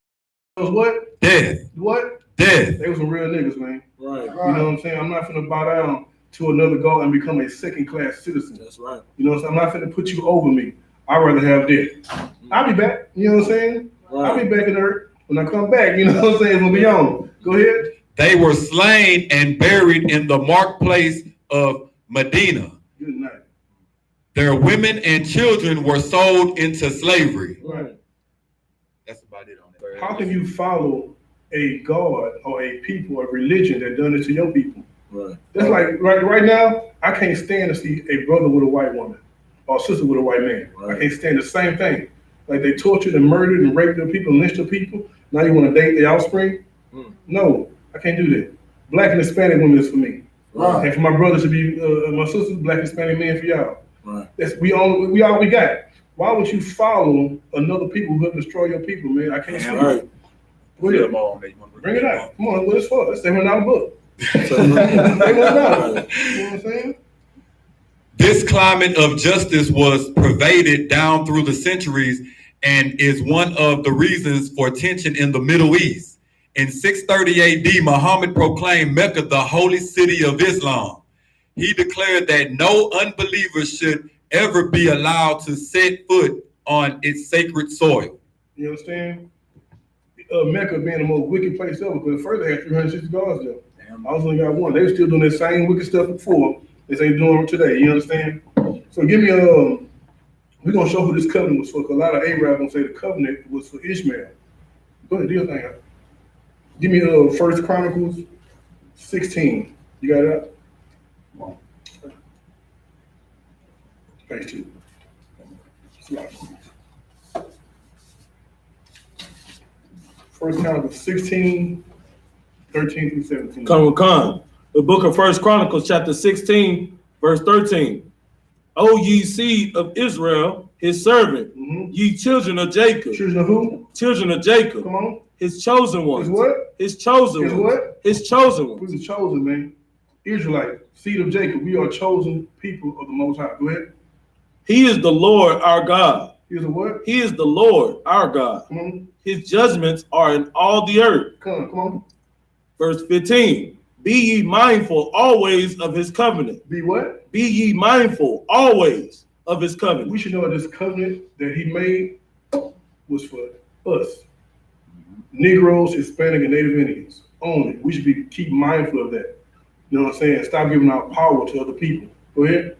What? death. What? Death. They were some real niggas, man. Right. You know what I'm saying? I'm not finna bow down to another God and become a second-class citizen. That's right. You know what I'm saying? I'm not finna put you over me. I'd rather have that. I'll be back. You know what I'm saying? Right. I'll be back in the earth. When I come back, you know what I'm saying? We'll be on. Go ahead. They were slain and buried in the marketplace of Medina. Good night. Their women and children were sold into slavery. Right. That's about it on that. How can you follow a God or a people, a religion that done it to your people? Right. That's like right now, I can't stand to see a brother with a white woman or a sister with a white man. Right. I can't stand the same thing. Like they tortured and murdered and raped their people and lynched their people. Now you want to date their offspring? No, I can't do that. Black and Hispanic women is for me. Right. And for my brothers to be, my sisters, black and Hispanic men for y'all. Right. That's we all we got. Why would you follow another people who destroy your people, man? I can't see Right. it. Go ahead. Bring it out. Come on, what it's for? It's $7 book. $7. You know what I'm saying? This climate of justice was pervaded down through the centuries and is one of the reasons for tension in the Middle East. In 630 AD, Muhammad proclaimed Mecca the holy city of Islam. He declared that no unbeliever should ever be allowed to set foot on its sacred soil. You understand? Mecca being the most wicked place ever, because at first they had 360 guards there. Damn. I was only got one. They were still doing the same wicked stuff before as they doing today. You understand? So give me we're gonna show who this covenant was for. Because a lot of Arabs gonna say the covenant was for Ishmael. Go ahead, do your thing. Give me 1 Chronicles 16. You got it up? Page 2. Slide. 1 Chronicles 16, 13 through 17. Come. The book of 1 Chronicles, chapter 16, verse 13. O ye seed of Israel, his servant, ye children of Jacob. Children of who? Children of Jacob. Come on. His chosen ones. His what? His chosen His ones. what? His chosen ones. Who's the chosen, man? Israelite, seed of Jacob. We are chosen people of the Most High. Go ahead. He is the Lord our God. He is a what? He is the Lord our God. Come on. His judgments are in all the earth. Come on. Verse 15. Be ye mindful always of his covenant. Be what? Be ye mindful always of his covenant. We should know that this covenant that he made was for us. Negroes, Hispanic, and Native Indians only. We should keep mindful of that. You know what I'm saying? Stop giving our power to other people. Go ahead.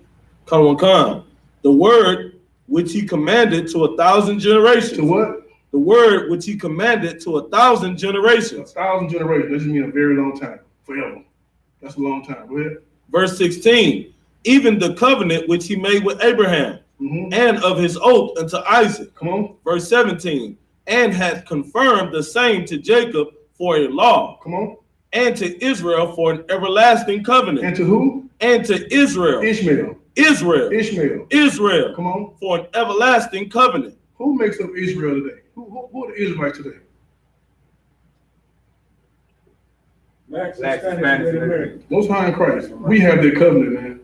Come. The word which he commanded to 1,000 generations. To what? The word which he commanded to 1,000 generations. 1,000 generations. That just means a very long time. Forever. That's a long time. Go ahead. Verse 16. Even the covenant which he made with Abraham and of his oath unto Isaac. Come on. Verse 17. And had confirmed the same to Jacob for a law. Come on. And to Israel for an everlasting covenant. And to who? And to Israel. Ishmael. Come on. For an everlasting covenant. Who makes up Israel today? Who are the Israelites today? Most High in Christ. We have their covenant, man.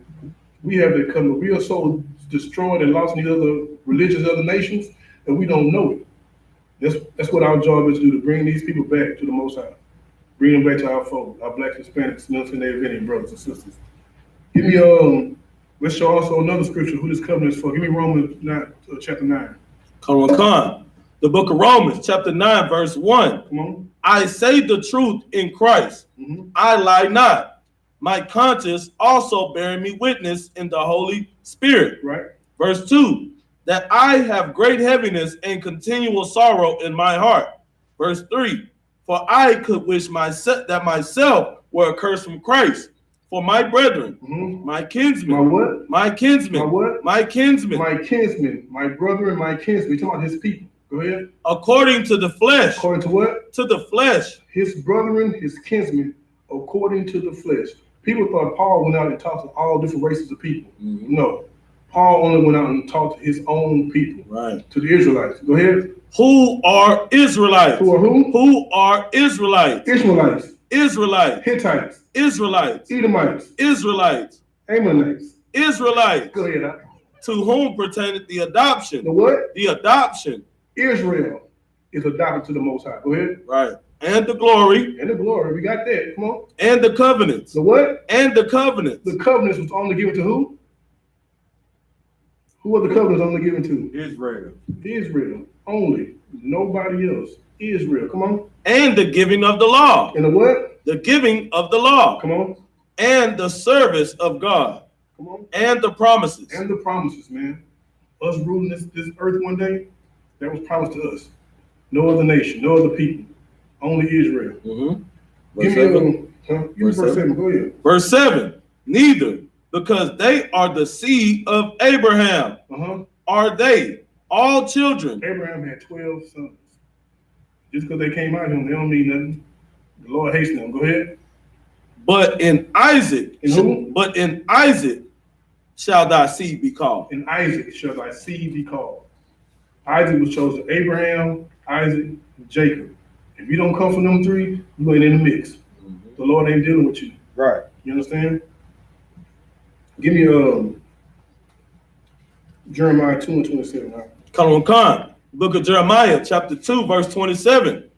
We have their covenant. We are so destroyed and lost in these other religions, other nations, that we don't know it. That's what our job is to do, to bring these people back to the Most High. Bring them back to our fold, our Black, Hispanics, Native Indian brothers and sisters. Give me, let's show also another scripture who this covenant is for. Give me Romans 9, chapter 9. Come. The book of Romans, chapter 9, verse 1. Come on. I say the truth in Christ. I lie not. My conscience also bearing me witness in the Holy Spirit. Right. Verse 2. That I have great heaviness and continual sorrow in my heart. Verse 3. For I could wish that myself were accursed from Christ. For my brethren, my kinsmen. My what? My kinsmen. My what? My kinsmen. My kinsmen. My brethren, my kinsmen. You're talking about his people. Go ahead. According to the flesh. According to what? To the flesh. His brethren, his kinsmen, according to the flesh. People thought Paul went out and talked to all different races of people. No. Paul only went out and talked to his own people. Right. To the Israelites. Go ahead. Who are Israelites? Who are who? Who are Israelites? Israelites. Israelites. Hittites. Israelites. Edomites. Israelites. Ammonites. Israelites. Go ahead. To whom pertaineth the adoption? The what? The adoption. Israel is adopted to the Most High. Go ahead. Right. And the glory. And the glory. We got that. Come on. And the covenants. The what? And the covenants. The covenants was only given to who? Who were the covenants only given to? Israel. Israel. Only. Nobody else. Israel. Come on. And the giving of the law. And the what? The giving of the law. Come on. And the service of God. Come on. And the promises. And the promises, man. Us ruling this earth one day, that was promised to us. No other nation, no other people. Only Israel. Mm-hmm. Give me verse 7. Go ahead. Verse 7. Neither, because they are the seed of Abraham, are they all children. Abraham had 12 sons. Just because they came out of him, they don't mean nothing. The Lord hates them. Go ahead. But in Isaac, in who? But in Isaac shall thy seed be called. In Isaac shall thy seed be called. Isaac was chosen. Abraham, Isaac, and Jacob. If you don't come from them three, you ain't in the mix. The Lord ain't dealing with you. Right. You understand? Give me Jeremiah 2:27. Come on, Khan. Book of Jeremiah, chapter 2, verse 27.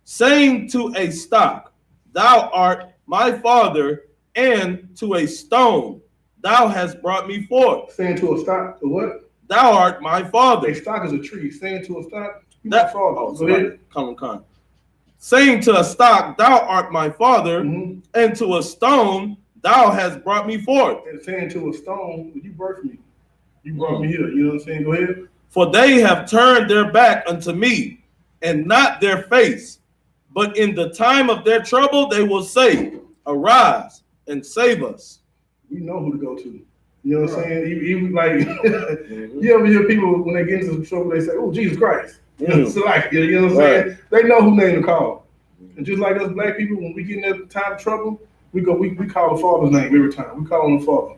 Saying to a stock, thou art my father, and to a stone, thou hast brought me forth. Saying to a stock, the what? Thou art my father. A stock is a tree. Saying to a stock, that father. Oh, go ahead. Come on, Khan. Saying to a stock, thou art my father, and to a stone, thou hast brought me forth. And saying to a stone, you birthed me. You brought me here. You know what I'm saying? Go ahead. For they have turned their back unto me, and not their face. But in the time of their trouble, they will say, arise and save us. We know who to go to. You know what I'm saying? Even like, you ever hear people, when they get into some trouble, they say, oh, Jesus Christ. You know what I'm saying? They know who name to call. And just like us black people, when we get in that time of trouble, we call the Father's name every time. We call on the Father.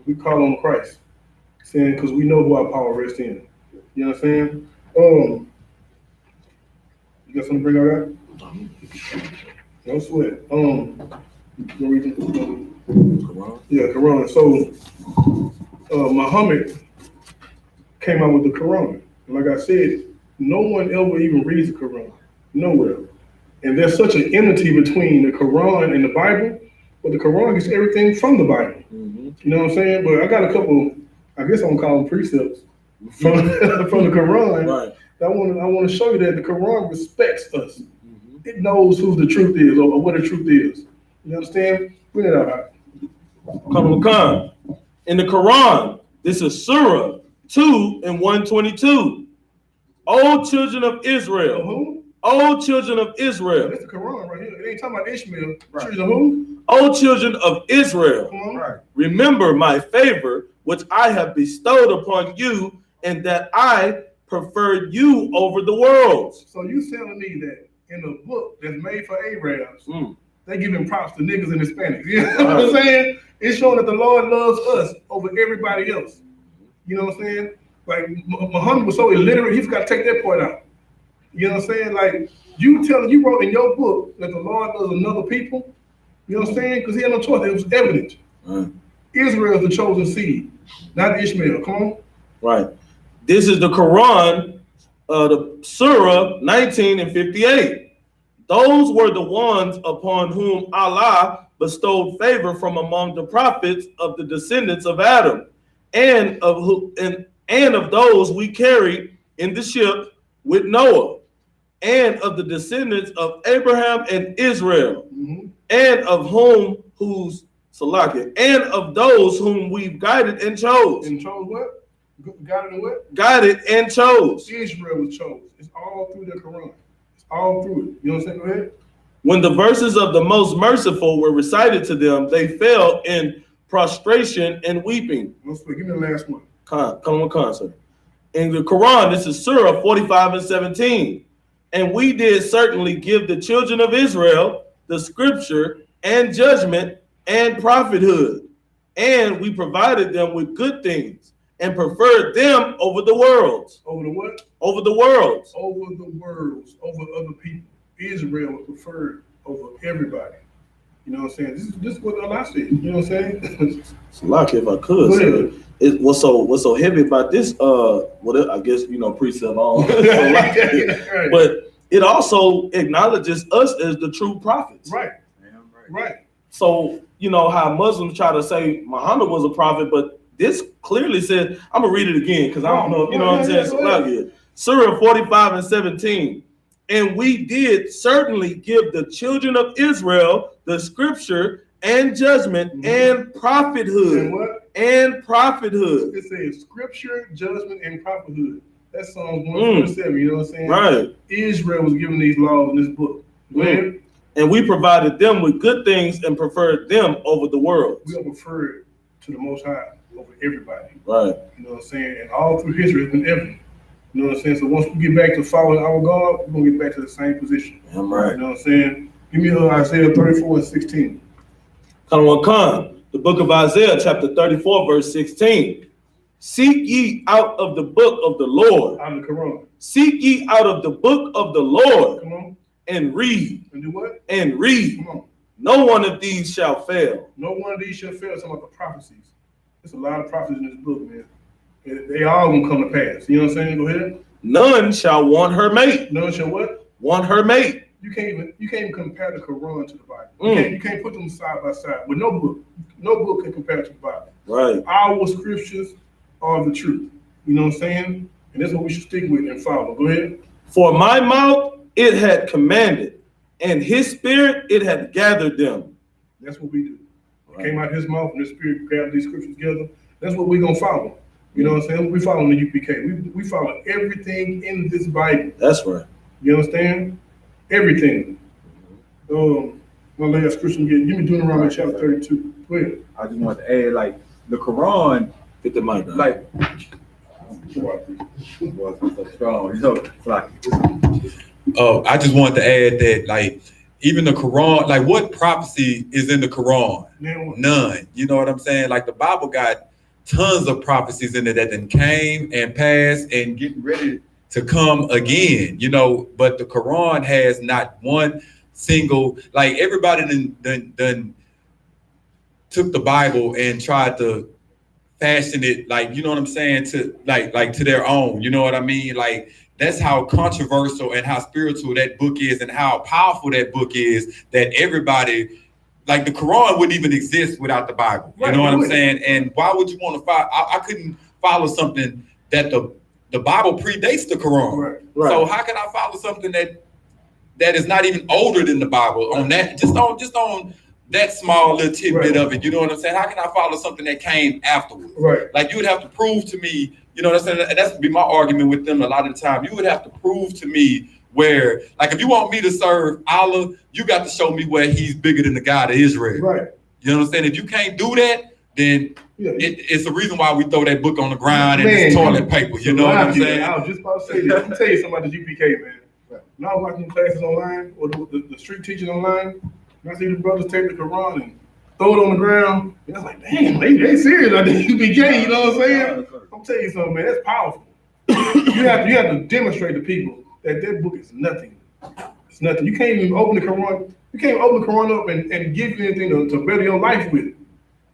We call on Christ. Saying, because we know who our power rests in. You know what I'm saying? You got something to bring out that? No sweat. Quran. Yeah, Quran. So Muhammad came out with the Quran. And like I said, no one ever even reads the Quran. Nowhere. And there's such an enmity between the Quran and the Bible, but the Quran gets everything from the Bible. You know what I'm saying? But I got a couple, I guess I'm gonna call them precepts from the Quran. Right. I want to show you that the Quran respects us. It knows who the truth is or what the truth is. You understand? Bring it out. Come on, Khan. In the Quran, this is Surah 2 and 122. O children of Israel. Who? O children of Israel. That's the Quran right here. It ain't talking about Ishmael. Right. Children of who? O children of Israel. Right. Remember my favor, which I have bestowed upon you, and that I preferred you over the worlds. So you telling me that in the book that's made for Arabs, they giving props to niggas and Hispanics. You know what I'm saying? It's showing that the Lord loves us over everybody else. You know what I'm saying? Like Muhammad was so illiterate, he's got to take that point out. You know what I'm saying? Like you wrote in your book that the Lord loves another people. You know what I'm saying? Because he had no choice. It was evident. Israel is the chosen seed, not Ishmael. Come on. Right. This is the Quran, the Surah 19 and 58. Those were the ones upon whom Allah bestowed favor from among the prophets of the descendants of Adam, and of those we carried in the ship with Noah, and of the descendants of Abraham and Israel, and of and of those whom we've guided and chose. And chose what? Guided and what? Guided and chose. Israel was chosen. It's all through the Quran. It's all through it. You know what I'm saying? Go ahead. When the verses of the Most Merciful were recited to them, they fell in prostration and weeping. Give me the last one. Come on, sir. In the Quran, this is Surah 45 and 17. And we did certainly give the children of Israel the scripture and judgment and prophethood. And we provided them with good things and preferred them over the worlds. Over the what? Over the worlds. Over the worlds, over other people. Israel was preferred over everybody. You know what I'm saying? This is what Allah said. You know what I'm saying? Salak, if I could, Go sir. ahead. What's so heavy about this? Well, I guess precept on. Right. But it also acknowledges us as the true prophets. Right. Damn Right. So how Muslims try to say Muhammad was a prophet, but this clearly said, I'm gonna read it again because I don't know, what I'm saying. So Surah 45:17. And we did certainly give the children of Israel the scripture and judgment and prophethood. And what? And prophethood. It says scripture, judgment, and prophethood. That's Psalms 147, you know what I'm saying? Right. Israel was given these laws in this book. And we provided them with good things and preferred them over the world. We are preferred to the Most High over everybody. Right. You know what I'm saying? And all through history has been evident. You know what I'm saying? So once we get back to following our God, we're going to get back to the same position. I'm right. You know what I'm saying? Give me Isaiah 34:16. Khan, the book of Isaiah, chapter 34, verse 16. Seek ye out of the book of the Lord. Out of the Quran. Seek ye out of the book of the Lord. Come on. And read. And do what? And read. Come on. No one of these shall fail. No one of these shall fail. It's about the prophecies. There's a lot of prophecies in this book, man. And they all gonna come to pass. You know what I'm saying? Go ahead. None shall want her mate. None shall what? Want her mate. You can't even compare the Quran to the Bible. You can't put them side by side with no book. No book can compare to the Bible. Right. Our scriptures are the truth. You know what I'm saying? And that's what we should stick with and follow. Go ahead. For my mouth it had commanded, and his spirit it had gathered them. That's what we do. Right. It came out of his mouth and his spirit gathered these scriptures together. That's what we're gonna follow. You know what I'm saying? We follow the UPK. We follow everything in this Bible. That's right. You understand? Everything. My last scripture again. Give me Deuteronomy chapter 32. Go ahead. I just want to add, like, the Quran, Get the mic down. like, so strong. You know, it's like, I just wanted to add that, like, even the Quran, like, what prophecy is in the Quran? None. You know what I'm saying? Like, the Bible got tons of prophecies in it that then came and passed and getting ready to come again, but the Quran has not one single, like, everybody done took the Bible and tried to fashion it, like, you know what I'm saying, to like to their own, you know what I mean? Like, that's how controversial and how spiritual that book is and how powerful that book is, that everybody, like, the Quran wouldn't even exist without the Bible. You know what I'm saying? And why would you want to follow? I couldn't follow something that the Bible predates the Quran. Right. So how can I follow something that is not even older than the Bible on that, just on that small little tidbit of it? You know what I'm saying? How can I follow something that came afterwards? Right. Like, you would have to prove to me, you know what I'm saying? And that's would be my argument with them a lot of the time. You would have to prove to me where, like, if you want me to serve Allah, you got to show me where he's bigger than the God of Israel. Right. You know what I'm saying? If you can't do that, then it's the reason why we throw that book on the ground and it's toilet paper. You know what I'm saying? I was just about to say this. Let me tell you something about the UPK, man. When I was watching classes online or the street teaching online, and I see the brothers take the Quran and throw it on the ground, and I was like, damn, they serious about the UPK, you know what I'm saying? I'm telling you something, man, that's powerful. you have to demonstrate to people that book is nothing. It's nothing. You can't even open the Quran. You can't open the Quran up and give you anything to better your life with.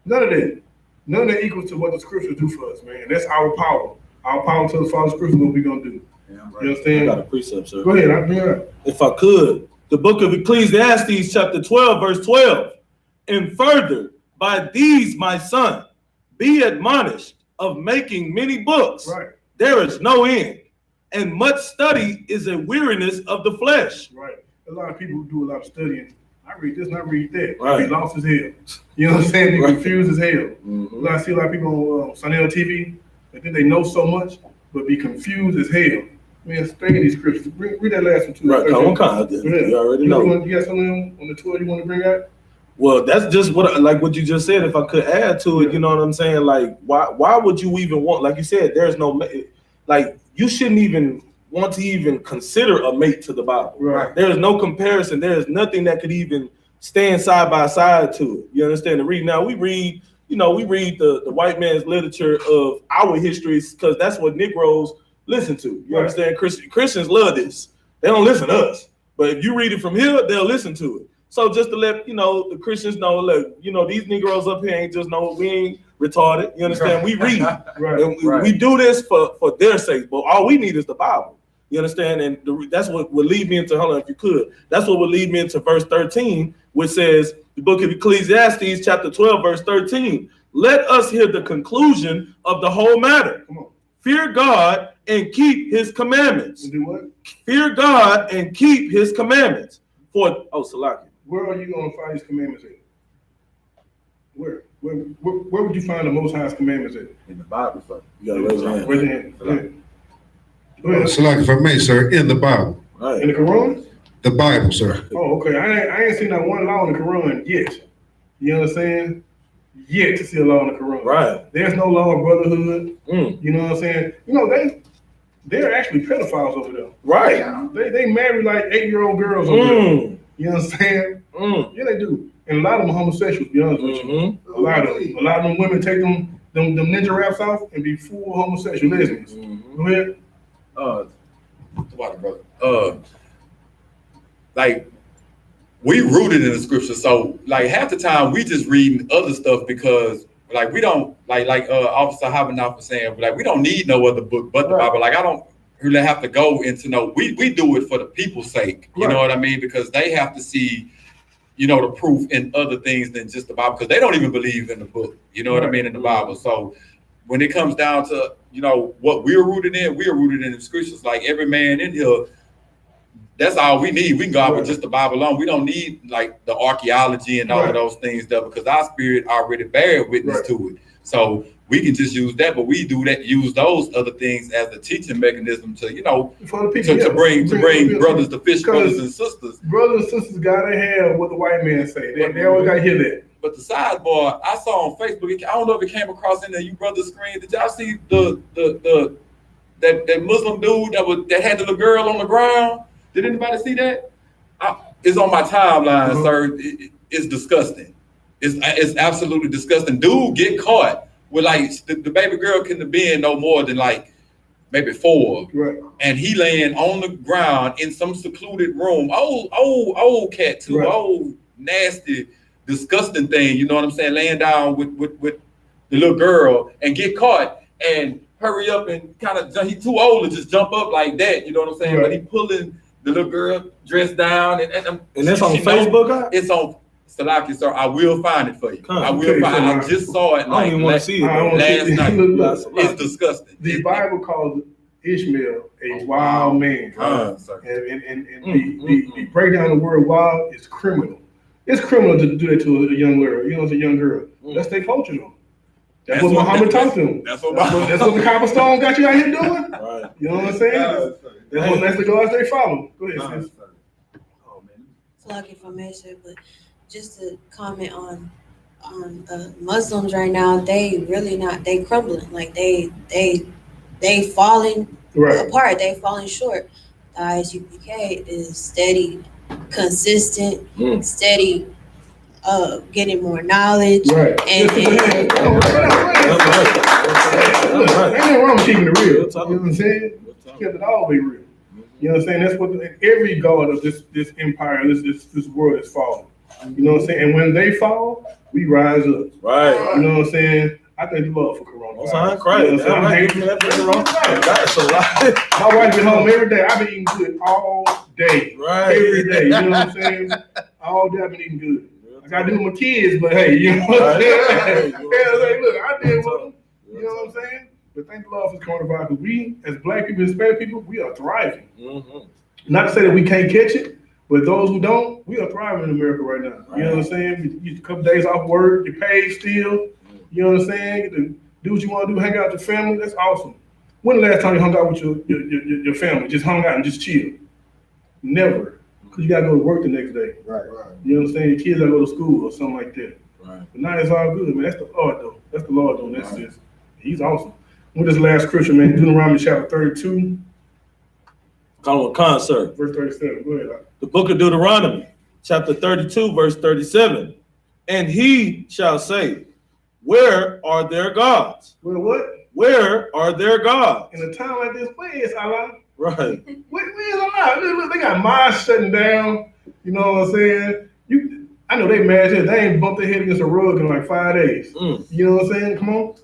None of that. None of that equals to what the scriptures do for us, man. That's our power. Our power to follow the scriptures, what we're gonna do. yeah, right. You understand? I got a precept, sir. Go ahead, I'll bring it up. If I could, the book of Ecclesiastes, chapter 12, verse 12. And further, by these, my son, be admonished of making many books. Right. There is no end. And much study is a weariness of the flesh. Right. A lot of people who do a lot of studying, I read this and I read that. Right. Be lost as hell. You know what I'm saying? Be confused as hell. Mm-hmm. I see a lot of people on Sunday TV, they think they know so much, but be confused as hell. Man, study these scriptures. Read that last one too. Right, come on. You already know. You got something on the tour you want to bring out? Well, that's just what you just said. If I could add to it, you know what I'm saying? Like, why would you even want, like you said, there's no, like, you shouldn't even want to even consider a mate to the Bible. Right. There is no comparison. There is nothing that could even stand side by side to it. You understand? To read now, we read the white man's literature of our histories because that's what Negroes listen to. You understand? Christians love this. They don't listen to us. But if you read it from here, they'll listen to it. So just to let the Christians know, look, these Negroes up here ain't just we ain't retarded. You understand? We read, and we do this for their sake. But all we need is the Bible. You understand? And that's what would lead me into, hold on, if you could. That's what would lead me into verse 13, which says, the book of Ecclesiastes, chapter 12, verse 13. Let us hear the conclusion of the whole matter. Come on. Fear God and keep his commandments. Do what? Fear God and keep his commandments. Salaki. Where are you going to find these commandments at? Where would you find the Most High's commandments at? In the Bible, sir. You gotta raise your hand. Raise your hand. Go ahead. So, like, if I may, sir, in the Bible. Right. In the Quran? The Bible, sir. Oh, okay. I ain't seen that one law in the Quran yet. You understand? Yet to see a law in the Quran. Right. There's no law of brotherhood. You know what I'm saying? They're actually pedophiles over there. Right. They marry like 8-year-old girls over there. You know what I'm saying? Yeah, they do. And a lot of them are homosexuals, to be honest with you. A lot of them women take them ninja raps off and be full homosexual lesbians. Go ahead. Brother. Like, we rooted in the scripture, so like half the time we just reading other stuff because like we don't like Officer YAHANNA was saying, like we don't need no other book but the Bible. Like I don't really have to go into we do it for the people's sake. You know what I mean? Because they have to see, the proof in other things than just the Bible, because they don't even believe in the book. You know what I mean, in the Bible. So when it comes down to what we're rooted in the scriptures. Like every man in here, that's all we need. We can go out with just the Bible alone. We don't need like the archaeology and all of those things there, because our spirit already bear witness to it. So we can just use that, but we use those other things as a teaching mechanism to, for the people, to bring brothers to fish, brothers and sisters. Brothers and sisters gotta have what the white man say. They always gotta hear that. But the sidebar I saw on Facebook, I don't know if it came across in the you brothers screen. Did y'all see that Muslim dude that had the little girl on the ground? Did anybody see that? It's on my timeline, sir. It's disgusting. It's absolutely disgusting. Dude get caught with like the baby girl couldn't have been no more than like maybe 4. Right. And he laying on the ground in some secluded room. Old cat too. Old nasty, disgusting thing. You know what I'm saying? Laying down with the little girl and get caught and hurry up and kind of, he too old to just jump up like that. You know what I'm saying? But he pulling the little girl dressed down and that's on Facebook. It's on Salaki, sir. I will find it for you. I will find. I just saw it. I don't even want to see it last night. It's disgusting. The Bible calls Ishmael a wild man, and the breakdown of the word wild is criminal. It's criminal to do that to a young girl. It's a young girl. Let's stay cultured on. That's what Muhammad taught them. That's what the cobblestone got you out here doing. Right. You know what I'm saying? That's the gods they follow. Go ahead, sis. It's lucky if I may say, but just to comment on Muslims right now, they really not. They crumbling. Like they falling apart. They falling short. The I.S.U.P.K is steady, consistent, steady. Getting more knowledge, and ain't wrong with keeping it real. You know what I'm saying? Kept it all the way real. You know what I'm saying? That's what every god of this empire, this world is falling. You know what I'm saying? And when they fall, we rise up. Right. You know what I'm saying? I thank the Lord for coronavirus. I'm crying. My wife been home every day. I've been eating good all day. Right. Every day. You know what I'm saying? All day I've been eating good. I gotta do with my kids, but hey, you know what I'm saying? Look, I did with them. You know what I'm saying? But thank the Lord for coronavirus, because we, as Black people, Hispanic people, we are thriving. Not to say that we can't catch it, but those who don't, we are thriving in America right now. You know what I'm saying? You get a couple days off work, you're paid still. You know what I'm saying? Do what you want to do, hang out with your family. That's awesome. When the last time you hung out with your family, just hung out and just chill? Never. Because you got to go to work the next day. Right. You know what I'm saying? Your kids got to go to school or something like that. Right. But now it's all good, man. That's the Lord, though. That's the Lord, though. That's just, he's awesome. With this last scripture, man, Deuteronomy chapter 32. Call him concert. Verse 37. Go ahead. The book of Deuteronomy, chapter 32, verse 37. And he shall say, where are their gods? Where what? Where are their gods? In a time like this, where is Allah? Right. Where is Allah? Look, they got mosques shutting down. You know what I'm saying? I know they mad shit. They ain't bumped their head against a rug in like 5 days. Mm. You know what I'm saying? Come on.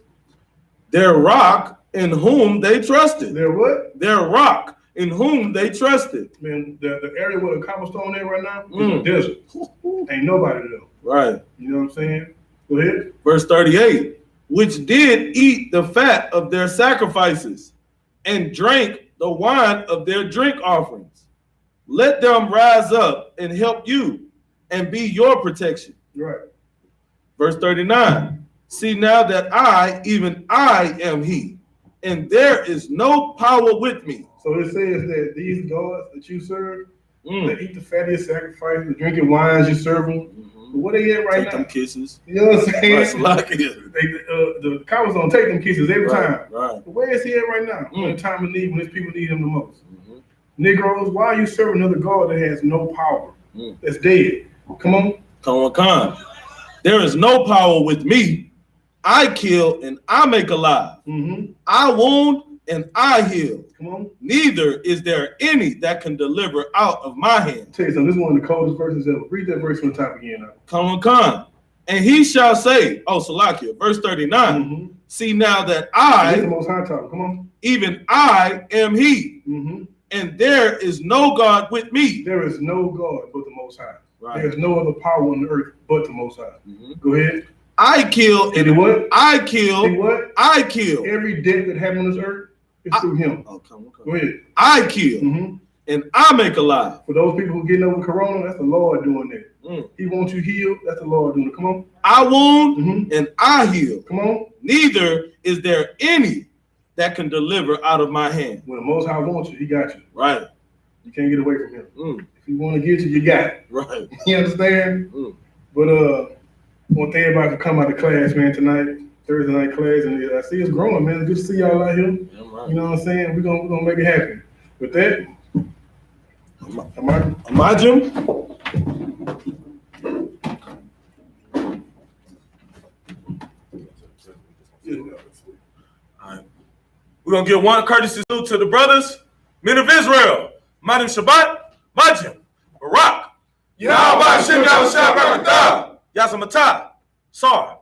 Their rock in whom they trusted. Their what? Their rock in whom they trusted. Man, the area where the cobblestone is right now is a desert. Ain't nobody there. Right. You know what I'm saying? Go ahead. Verse 38, which did eat the fat of their sacrifices and drank the wine of their drink offerings. Let them rise up and help you and be your protection. Right. Verse 39, see now that I, even I am he, and there is no power with me. So it says that these gods that you serve, Mm. they eat the fat of your sacrifices, the drinking wines you serve them. Mhm. But what they at right Take now? them kisses. You know what I'm saying? Right, like it. The cowards don't take them kisses every time. Right. But where is he at right now? When the time of need, when his people need him the most. Mhm. Negroes, why are you serving another God that has no power? Mm. That's dead. Come on. Come on, come. There is no power with me. I kill and I make alive. Mm-hmm. I wound and I heal. Come on. Neither is there any that can deliver out of my hand. Tell you something, this is one of the coldest verses ever. Read that verse from the top again now. Come on, come. And he shall say, oh, Salakia, verse 39, Mm-hmm. see now that This is the I, most high talk. Come on. even I am he, Mm-hmm. and there is no God with me. There is no God but the Most High. Right. There is no other power on the earth but the Most High. Mhm. Go ahead. I kill And and what? I See kill, what? I kill. Every death that happened on this earth is through him. Oh, come on, come Go on. ahead. I kill Mm-hmm. and I make alive. For those people who getting over Corona, that's the Lord doing that. Mm. He wants you healed. That's the Lord doing it. Come on. I wound Mm-hmm. and I heal. Come on. Neither is there any that can deliver out of my hand. When the Most High wants you, he got you. Right. You can't get away from him. Mm. If he want to get you, you got it. Right. You understand? Mm. But I want everybody to come out of class, man, tonight. Thursday night class, and I see it's growing, man. Good to see y'all out here. Yeah, right. You know what I'm saying? We're gonna make it happen. With that, Imagine. Alright. We're gonna give one courtesy salute to the brothers, men of Israel, Madim Shabbat, Majim, Barak, YAHANNA, YAHANNA, Yazamatah, Sar.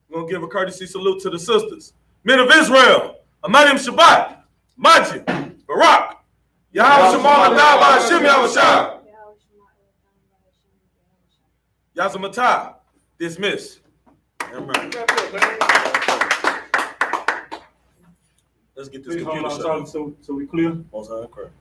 We're gonna give a courtesy salute to the sisters, men of Israel, Madim Shabbat, Majim, Barak, Yazamatah, dismiss. Let's get this computer shut. so we clear. Most high, correct.